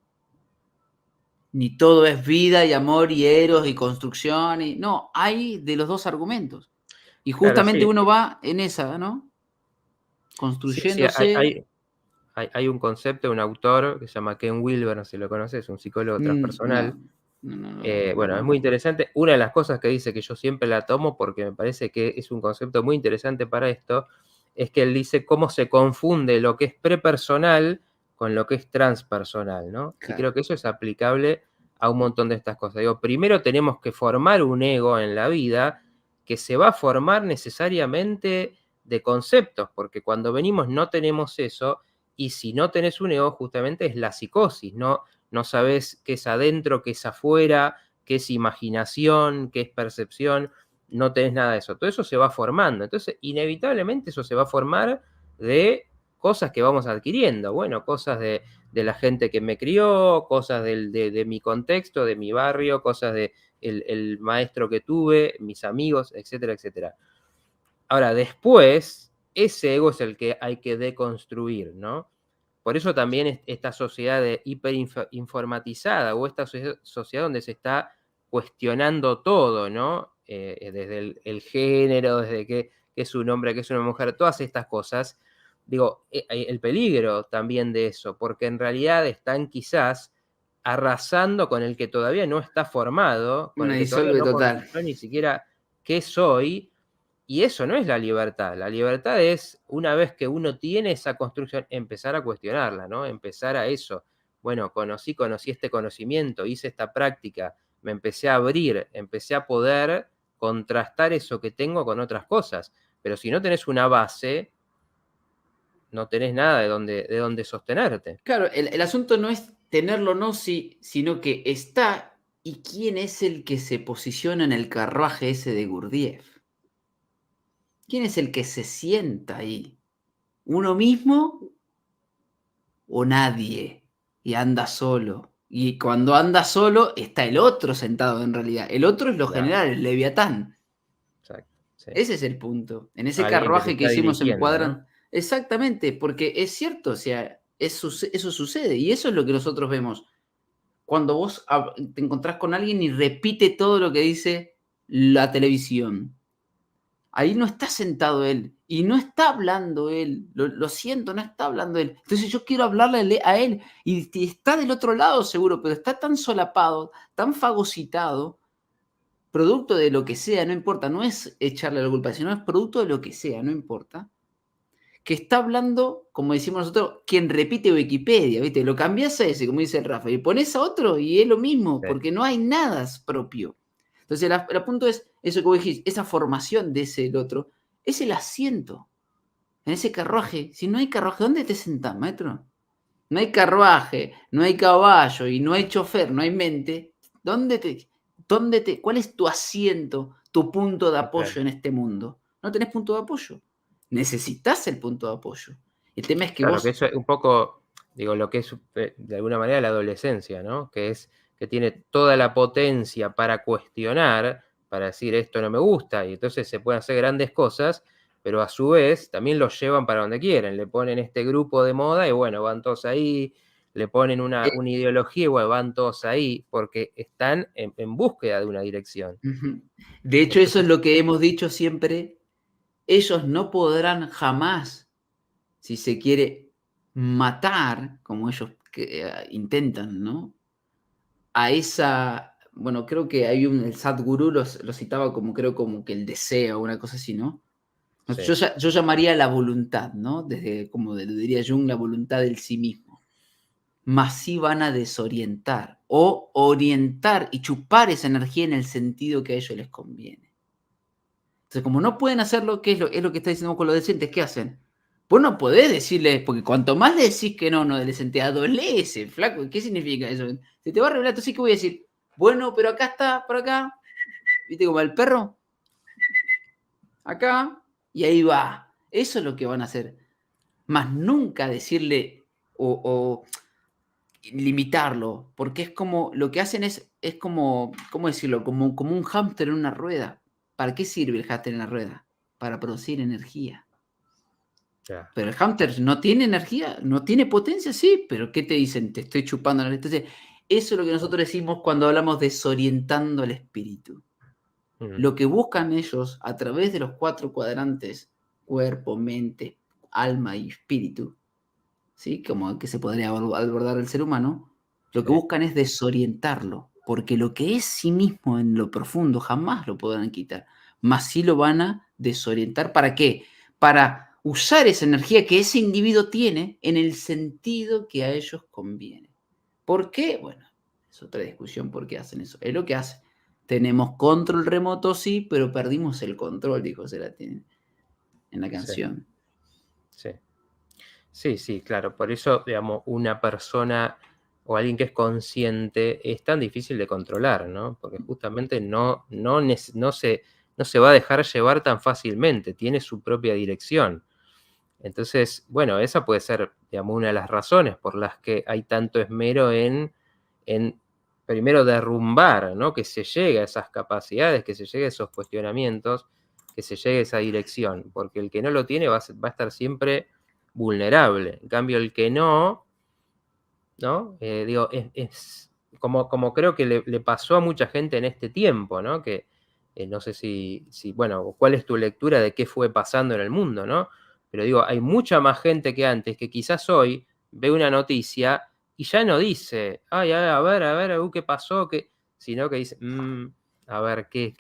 ni todo es vida y amor y eros y construcción. No, hay de los dos argumentos. Y Claro, justamente sí. uno va en esa, ¿no? Sí, sí, Construyéndose. hay un concepto, un autor que se llama Ken Wilber, no sé si lo conoces, un psicólogo transpersonal. No, no. Bueno, es muy interesante. Una de las cosas que dice, que yo siempre la tomo porque me parece que es un concepto muy interesante para esto, es que él dice cómo se confunde lo que es prepersonal con lo que es transpersonal, ¿no? Y Claro. creo que eso es aplicable a un montón de estas cosas. Digo, primero tenemos que formar un ego en la vida que se va a formar necesariamente de conceptos, porque cuando venimos no tenemos eso, y si no tenés un ego, justamente es la psicosis, no sabés qué es adentro, qué es afuera, qué es imaginación, qué es percepción, no tenés nada de eso. Todo eso se va formando. Entonces, inevitablemente eso se va a formar de cosas que vamos adquiriendo. Bueno, cosas de la gente que me crió, cosas de mi contexto, de mi barrio, cosas de el maestro que tuve, mis amigos, etcétera, etcétera. Ahora, después, ese ego es el que hay que deconstruir, ¿no? Por eso también esta sociedad de hiperinformatizada o esta sociedad donde se está cuestionando todo, ¿no? Desde el género, desde qué es un hombre, qué es una mujer, todas estas cosas. Digo, el peligro también de eso, porque en realidad están quizás arrasando con el que todavía no está formado, con Una el que todavía disolve no total. construyó ni siquiera qué soy, y eso no es la libertad. La libertad es, una vez que uno tiene esa construcción, empezar a cuestionarla, ¿no? Empezar a eso. Bueno, conocí este conocimiento, hice esta práctica, me empecé a abrir, empecé a poder contrastar eso que tengo con otras cosas. Pero si no tenés una base, no tenés nada de dónde sostenerte. Claro, el asunto no es tenerlo o no, sino que está y quién es el que se posiciona en el carruaje ese de Gurdjieff. ¿Quién es el que se sienta ahí? ¿Uno mismo o nadie? Y anda solo. Y cuando anda solo está el otro sentado en realidad. El otro es lo Claro, general, el Leviatán. exacto. sí. Ese es el punto. En ese Alguien que te carruaje que está hicimos en dirigiendo, ¿no? Cuadran. Exactamente, porque es cierto, o sea, eso sucede y eso es lo que nosotros vemos. Cuando vos te encontrás con alguien y repite todo lo que dice la televisión. Ahí no está sentado él y no está hablando él. Lo siento, no está hablando él. Entonces yo quiero hablarle a él y está del otro lado seguro, pero está tan solapado, tan fagocitado, producto de lo que sea, no importa, no es echarle la culpa, sino es producto de lo que sea, no importa, que está hablando, como decimos nosotros, quien repite Wikipedia, ¿viste? Lo cambias a ese, como dice el Rafa, y pones a otro y es lo mismo, Sí, porque no hay nada propio. Entonces, el punto es eso que vos dijiste, esa formación de ese el otro, es el asiento en ese carruaje. Si no hay carruaje, ¿dónde te sentás, maestro? No hay carruaje, no hay caballo y no hay chofer, no hay mente. ¿Cuál es tu asiento, tu punto de sí, claro. apoyo en este mundo? No tenés punto de apoyo. Necesitas el punto de apoyo. El tema es que Claro, que vos, eso es un poco, digo, lo que es de alguna manera la adolescencia, ¿no? Que es que tiene toda la potencia para cuestionar, para decir esto no me gusta, y entonces se pueden hacer grandes cosas, pero a su vez también lo llevan para donde quieren. Le ponen este grupo de moda y bueno, van todos ahí, le ponen eh, una ideología y bueno, van todos ahí, porque están en búsqueda de una dirección. ujú. De hecho, eso es Entonces, lo que hemos dicho siempre. Ellos no podrán jamás, si se quiere, matar, como ellos intentan, ¿no? A esa, bueno, creo que hay el Sadhguru lo citaba como, creo, como que el deseo, una cosa así, ¿no? sí, Yo llamaría la voluntad, ¿no? Desde, como lo diría Jung, la voluntad del sí mismo. Mas sí van a desorientar o orientar y chupar esa energía en el sentido que a ellos les conviene. Entonces, como no pueden hacerlo, ¿qué es lo que está diciendo con los decentes? ¿Qué hacen? Vos no podés decirles, porque cuanto más le decís que no, no adolescente, adolece, flaco. ¿Qué significa eso? Se te va a revelar, entonces, ¿qué voy a decir? Bueno, pero acá está, por acá, ¿viste como el perro? Acá, y ahí va. Eso es lo que van a hacer. Más nunca decirle o limitarlo, porque es como, lo que hacen es como, ¿cómo decirlo? Como un hámster en una rueda. ¿Para qué sirve el hámster en la rueda? Para producir energía. ya, Pero el hámster no tiene energía, no tiene potencia, sí, pero ¿qué te dicen? Te estoy chupando la energía. Entonces, eso es lo que nosotros decimos cuando hablamos desorientando el espíritu. mm, Lo que buscan ellos a través de los 4 cuadrantes, cuerpo, mente, alma y espíritu, ¿sí? Como que se podría abordar el ser humano, lo que sí, buscan es desorientarlo, porque lo que es sí mismo en lo profundo jamás lo podrán quitar, más sí lo van a desorientar. ¿Para qué? Para usar esa energía que ese individuo tiene en el sentido que a ellos conviene. ¿Por qué? Bueno, es otra discusión por qué hacen eso. Es lo que hacen. Tenemos control remoto, sí, pero perdimos el control, dijo Seratin en la sí, canción. sí. Sí, sí, claro. Por eso, digamos, una persona o alguien que es consciente es tan difícil de controlar, ¿no? Porque justamente no se va a dejar llevar tan fácilmente, tiene su propia dirección. Entonces, bueno, esa puede ser, digamos, una de las razones por las que hay tanto esmero en primero derrumbar, ¿no? Que se llegue a esas capacidades, que se llegue a esos cuestionamientos, que se llegue a esa dirección, porque el que no lo tiene va a estar siempre vulnerable. En cambio, el que no, ¿no? Digo, es como creo que le pasó a mucha gente en este tiempo, ¿no? Que no sé si, bueno, cuál es tu lectura de qué fue pasando en el mundo, ¿no? Pero digo, hay mucha más gente que antes que quizás hoy ve una noticia y ya no dice, ay, a ver, qué pasó, sino que dice, a ver, qué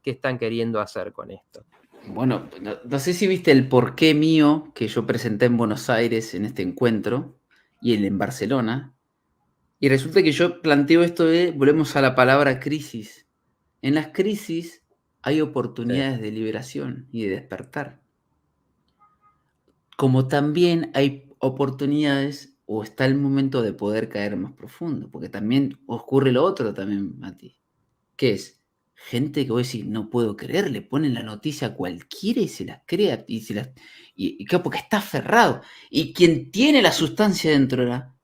están queriendo hacer con esto. Bueno, no sé si viste el porqué mío que yo presenté en Buenos Aires en este encuentro y el en Barcelona. Y resulta que yo planteo esto de, volvemos a la palabra crisis. En las crisis hay Sí, oportunidades de liberación y de despertar. Como también hay oportunidades o está el momento de poder caer más profundo, porque también ocurre lo otro también, Mati. ¿Qué es? Gente que vos decís, no puedo creer, le ponen la noticia a cualquiera y se las crea, y claro, porque está aferrado. Y quien tiene la sustancia dentro ahora,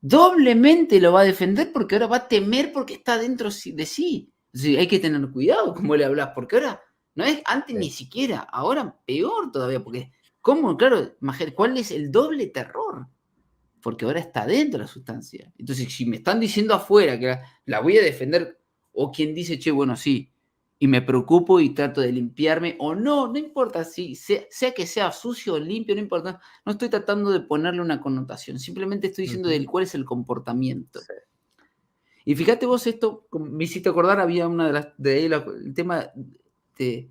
doblemente lo va a defender porque ahora va a temer porque está dentro de sí. Hay que tener cuidado cómo le hablas, porque ahora No es antes Sí. ni siquiera, ahora peor todavía, porque ¿cómo? Claro, imagínate, ¿cuál es el doble terror? Porque ahora está dentro la sustancia. Entonces, si me están diciendo afuera que la voy a defender, o quien dice, che, bueno, sí, y me preocupo y trato de limpiarme, o no, no importa si sea que sea sucio o limpio, no importa, no estoy tratando de ponerle una connotación, simplemente estoy diciendo Ujú. del cuál es el comportamiento. Sí. Y fíjate vos esto, me hiciste acordar, había una de ahí el tema de,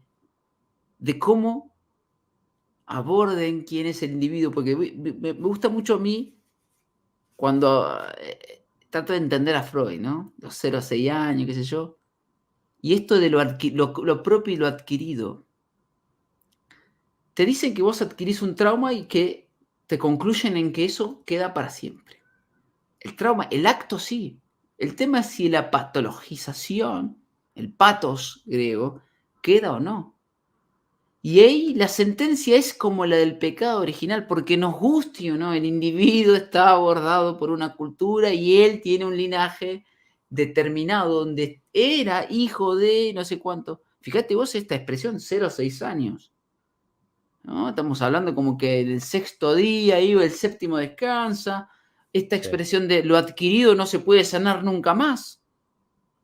de cómo aborden quién es el individuo, porque me gusta mucho a mí cuando trato de entender a Freud, ¿no? Los 0 a 6 años, qué sé yo. Y esto de lo propio y lo adquirido. Te dicen que vos adquirís un trauma y que te concluyen en que eso queda para siempre. El trauma, el acto sí. El tema es si la patologización, el patos griego, queda o no. Y ahí la sentencia es como la del pecado original, porque nos guste o no, el individuo está abordado por una cultura y él tiene un linaje determinado donde era hijo de no sé cuánto. Fíjate vos esta expresión, 0 a 6 años, ¿no? Estamos hablando como que el sexto día iba, el séptimo descansa. Esta Sí, expresión de lo adquirido no se puede sanar nunca más.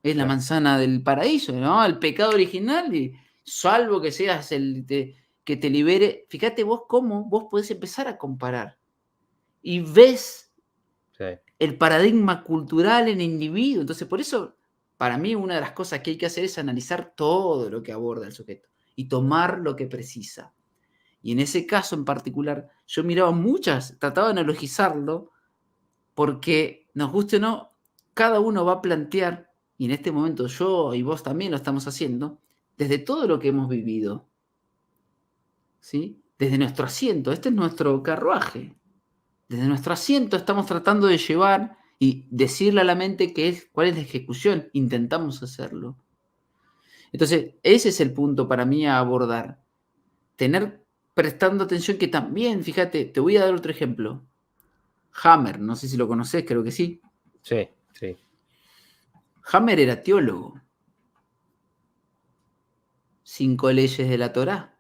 Es la claro. manzana del paraíso, ¿no? El pecado original, y salvo que seas que te libere. Fíjate vos cómo vos podés empezar a comparar y ves Sí. el paradigma cultural en el individuo. Entonces, por eso, para mí, una de las cosas que hay que hacer es analizar todo lo que aborda el sujeto y tomar lo que precisa. Y en ese caso en particular, yo miraba muchas, trataba de analogizarlo, porque nos guste o no, cada uno va a plantear, y en este momento yo y vos también lo estamos haciendo, desde todo lo que hemos vivido, ¿sí? Desde nuestro asiento, este es nuestro carruaje. Desde nuestro asiento estamos tratando de llevar y decirle a la mente cuál es la ejecución. Intentamos hacerlo. Entonces, ese es el punto para mí a abordar. Tener prestando atención que también, fíjate, te voy a dar otro ejemplo. Hammer, no sé si lo conoces, creo que sí. Sí, sí. Hammer era teólogo. 5 leyes de la Torá,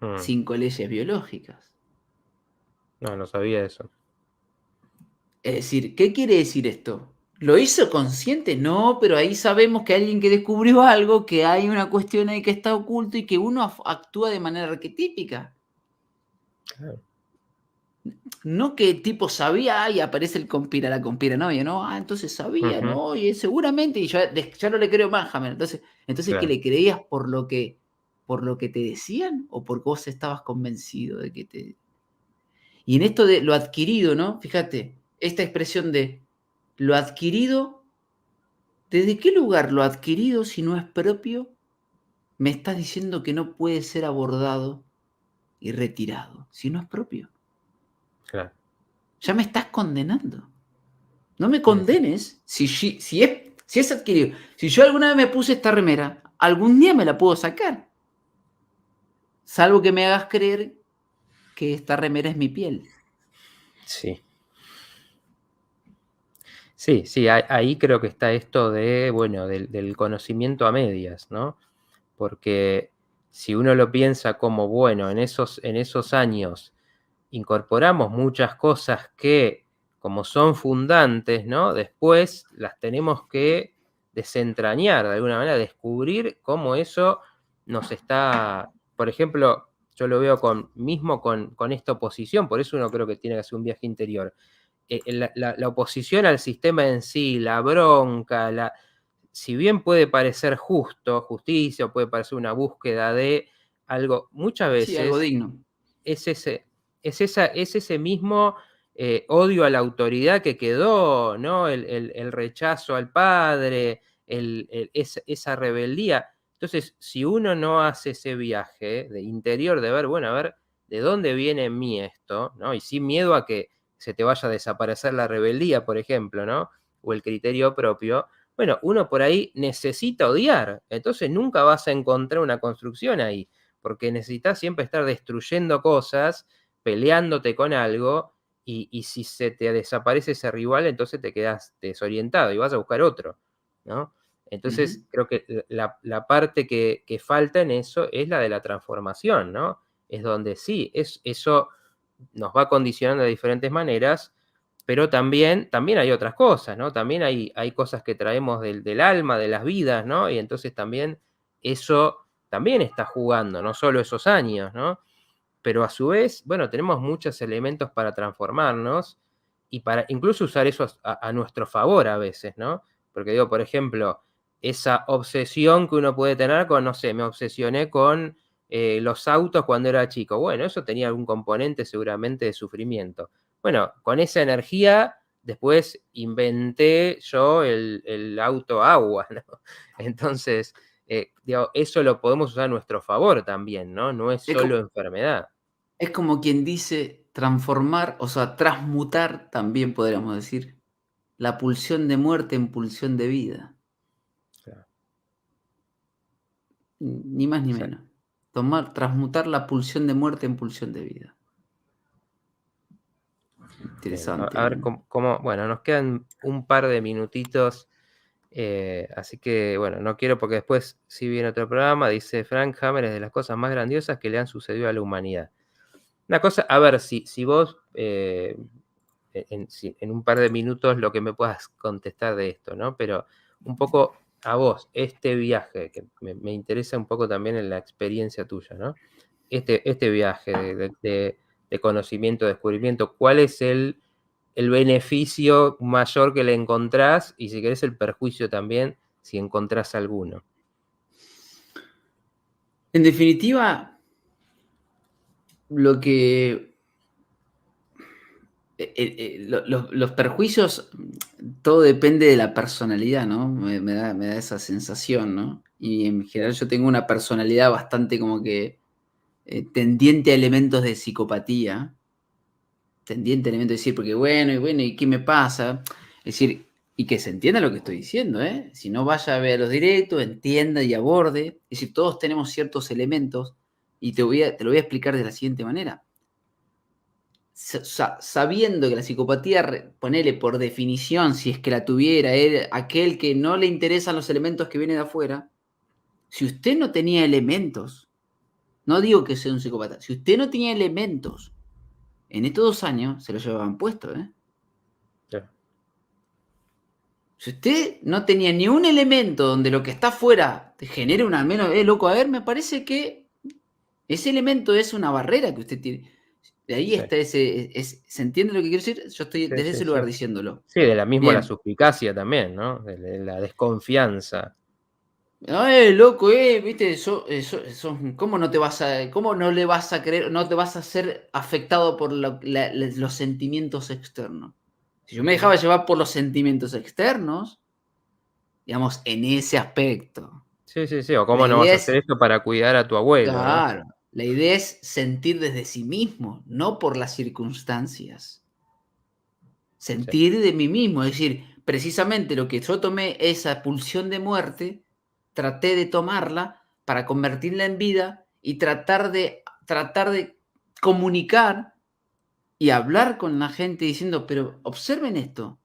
Mm. 5 leyes biológicas. No, no sabía eso. Es decir, ¿qué quiere decir esto? ¿Lo hizo consciente? No, pero ahí sabemos que alguien que descubrió algo, que hay una cuestión ahí que está oculto y que uno actúa de manera arquetípica. Claro. No que el tipo sabía y aparece la conspiranoia, ¿no? Ah, entonces sabía, Ujú. ¿no? Oye, seguramente, y ya no le creo más, Hammer. Entonces ¿qué Claro. le creías por lo que te decían o porque vos estabas convencido de que te... Y en esto de lo adquirido, ¿no? Fíjate, esta expresión de lo adquirido, ¿desde qué lugar lo adquirido, si no es propio, me estás diciendo que no puede ser abordado y retirado, si no es propio? Claro. Ya me estás condenando. No me Ujú. condenes si es adquirido. Si yo alguna vez me puse esta remera, algún día me la puedo sacar. Salvo que me hagas creer que esta remera es mi piel. Sí. Sí, sí, ahí creo que está esto de, bueno, del conocimiento a medias, ¿no? Porque si uno lo piensa como, bueno, en esos años incorporamos muchas cosas que, como son fundantes, ¿no? Después las tenemos que desentrañar de alguna manera, descubrir cómo eso nos está, por ejemplo, yo lo veo mismo con esta oposición, por eso uno creo que tiene que hacer un viaje interior. La oposición al sistema en sí, la bronca, si bien puede parecer justicia, o puede parecer una búsqueda de algo, muchas Sí, algo veces digno. es ese mismo odio a la autoridad que quedó, ¿no? El rechazo al padre, esa rebeldía. Entonces, si uno no hace ese viaje de interior, de ver, bueno, a ver, ¿de dónde viene en mí esto? ¿No? Y sin miedo a que se te vaya a desaparecer la rebeldía, por ejemplo, ¿no? O el criterio propio. Bueno, uno por ahí necesita odiar, entonces nunca vas a encontrar una construcción ahí porque necesitas siempre estar destruyendo cosas, peleándote con algo, y si se te desaparece ese rival, entonces te quedas desorientado y vas a buscar otro, ¿no? Entonces, creo que la parte que falta en eso es la de la transformación, ¿no? Es donde sí, eso nos va condicionando de diferentes maneras, pero también hay otras cosas, ¿no? También hay cosas que traemos del alma, de las vidas, ¿no? Y entonces también eso también está jugando, no solo esos años, ¿no? Pero a su vez, bueno, tenemos muchos elementos para transformarnos y para incluso usar eso a nuestro favor a veces, ¿no? Porque digo, por ejemplo, esa obsesión que uno puede tener con, no sé, me obsesioné con los autos cuando era chico. Bueno, eso tenía algún componente seguramente de sufrimiento. Bueno, con esa energía después inventé yo el auto agua, ¿no? Entonces, digo, eso lo podemos usar a nuestro favor también, ¿no? No es Es solo como, enfermedad. es como quien dice transformar, o sea, transmutar, también podríamos decir, la pulsión de muerte en pulsión de vida. Claro, Ni más ni exacto. menos. Transmutar la pulsión de muerte en pulsión de vida. Bien, Interesante, a ver ¿eh? bueno, nos quedan un par de minutitos, así que bueno, no quiero porque después si viene otro programa, dice Frank Hammer es de las cosas más grandiosas que le han sucedido a la humanidad. Una cosa, a ver si vos en un par de minutos lo que me puedas contestar de esto, ¿no? Pero un poco a vos, este viaje, que me interesa un poco también en la experiencia tuya, ¿no? Este viaje de conocimiento, descubrimiento, ¿cuál es el beneficio mayor que le encontrás? Y si querés el perjuicio también, si encontrás alguno. En definitiva, lo que los perjuicios, todo depende de la personalidad, ¿no? Me da esa sensación, ¿no? Y en general yo tengo una personalidad bastante como que tendiente a elementos de psicopatía, tendiente a elementos de decir, porque bueno, ¿y qué me pasa? Es decir, y que se entienda lo que estoy diciendo, ¿eh? Si no vaya a ver los directos, entienda y aborde. Es decir, todos tenemos ciertos elementos y te lo voy a explicar de la siguiente manera. Sabiendo que la psicopatía, ponele por definición, si es que la tuviera, era aquel que no le interesan los elementos que vienen de afuera, si usted no tenía elementos, no digo que sea un psicópata, si usted no tenía elementos en estos 2 años, se lo llevaban puesto, ¿eh? Claro, Si usted no tenía ni un elemento donde lo que está afuera te genere un al menos, loco, a ver, me parece que ese elemento es una barrera que usted tiene. De ahí sí, está ¿se entiende lo que quiero decir? Yo estoy sí, desde sí, ese sí. lugar diciéndolo. Sí, de la misma la Bien. suspicacia también, ¿no? De la desconfianza. Loco, viste, ¿cómo no te cómo no le vas a creer, no te vas a ser afectado por los sentimientos externos? Si yo me Ujú. dejaba llevar por los sentimientos externos, digamos, en ese aspecto, Sí, sí, sí, o la cómo no vas idea a es, hacer esto para cuidar a tu abuelo, ¿no? claro, la idea es sentir desde sí mismo, no por las circunstancias. Sí, Sentir de mí mismo, es decir, precisamente lo que yo tomé, esa pulsión de muerte, traté de tomarla para convertirla en vida y tratar de comunicar y hablar con la gente diciendo, pero observen esto,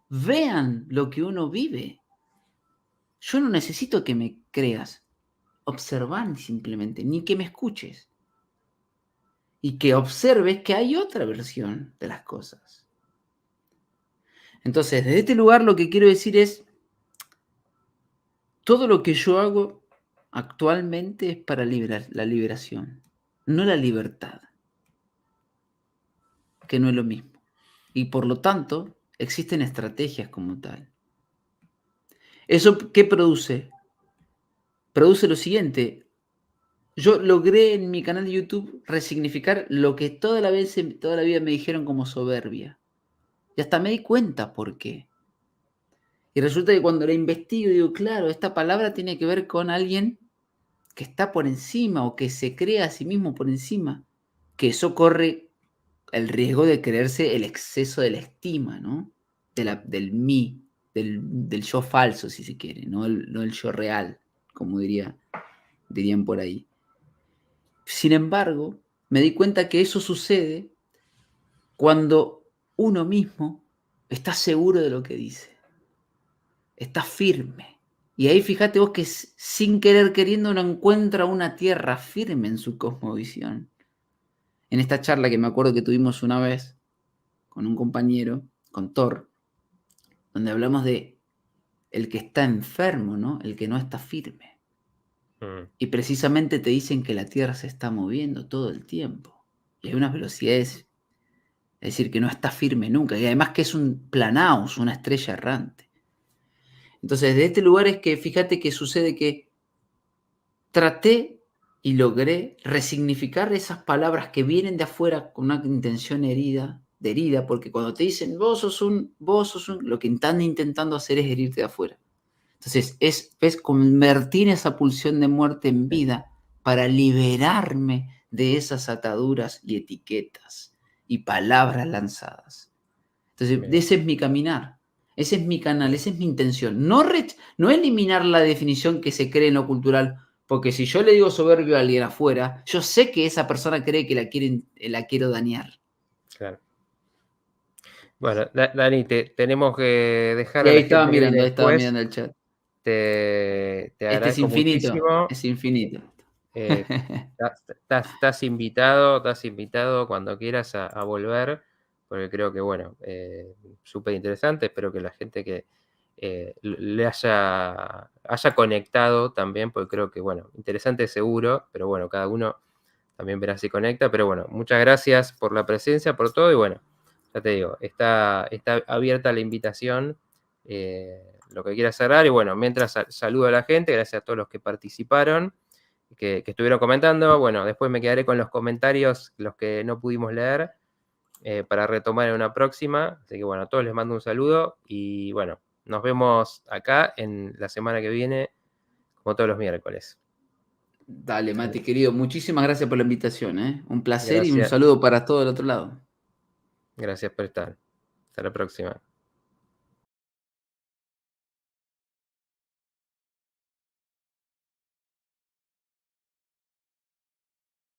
vean lo que uno vive. Yo no necesito que me creas, observan simplemente, ni que me escuches y que observes que hay otra versión de las cosas. Entonces, desde este lugar lo que quiero decir es, todo lo que yo hago actualmente es para la liberación, no la libertad, que no es lo mismo. Y por lo tanto, existen estrategias como tal. ¿Eso qué produce? Produce lo siguiente. Yo logré en mi canal de YouTube resignificar lo que toda la vida me dijeron como soberbia. Y hasta me di cuenta por qué. Y resulta que cuando la investigo digo, claro, esta palabra tiene que ver con alguien que está por encima o que se crea a sí mismo por encima, que eso corre el riesgo de creerse el exceso de la estima, ¿no? Del mí, del yo falso, si se quiere, no el yo real, como dirían por ahí. Sin embargo, me di cuenta que eso sucede cuando uno mismo está seguro de lo que dice, está firme Y ahí fíjate vos que sin querer queriendo uno encuentra una tierra firme en su cosmovisión. En esta charla que me acuerdo que tuvimos una vez con un compañero, con Thor, donde hablamos de el que está enfermo, ¿no? El que no está firme. Y precisamente te dicen que la Tierra se está moviendo todo el tiempo. Y hay unas velocidades, es decir, que no está firme nunca. Y además que es un planaus, una estrella errante. Entonces, de este lugar es que fíjate que sucede que traté y logré resignificar esas palabras que vienen de afuera con una intención de herida, porque cuando te dicen vos sos un, lo que están intentando hacer es herirte de afuera. Entonces, es convertir esa pulsión de muerte en vida para liberarme de esas ataduras y etiquetas y palabras lanzadas. Entonces, ese es mi caminar, ese es mi canal, esa es mi intención. No eliminar la definición que se cree en lo cultural, porque si yo le digo soberbio a alguien afuera, yo sé que esa persona cree que la quiero dañar. Claro. Bueno, Dani, tenemos que dejar Y a ahí la gente que viene estaba después. mirando el chat. Te Este es agradezco infinito, muchísimo. es infinito. Estás invitado cuando quieras a volver, porque creo que, bueno, súper interesante. Espero que la gente que le haya conectado también, porque creo que, bueno, interesante seguro, pero bueno, cada uno también verá si conecta. Pero bueno, muchas gracias por la presencia, por todo, y bueno, ya te digo, está abierta la invitación, lo que quieras cerrar. Y bueno, mientras saludo a la gente, gracias a todos los que participaron, que estuvieron comentando. Bueno, después me quedaré con los comentarios, los que no pudimos leer, para retomar en una próxima. Así que bueno, a todos les mando un saludo y bueno, nos vemos acá en la semana que viene, como todos los miércoles. Dale, Mati, querido, muchísimas gracias por la invitación, ¿eh? Un placer y un Gracias, saludo para todo el otro lado. gracias por estar. Hasta la próxima.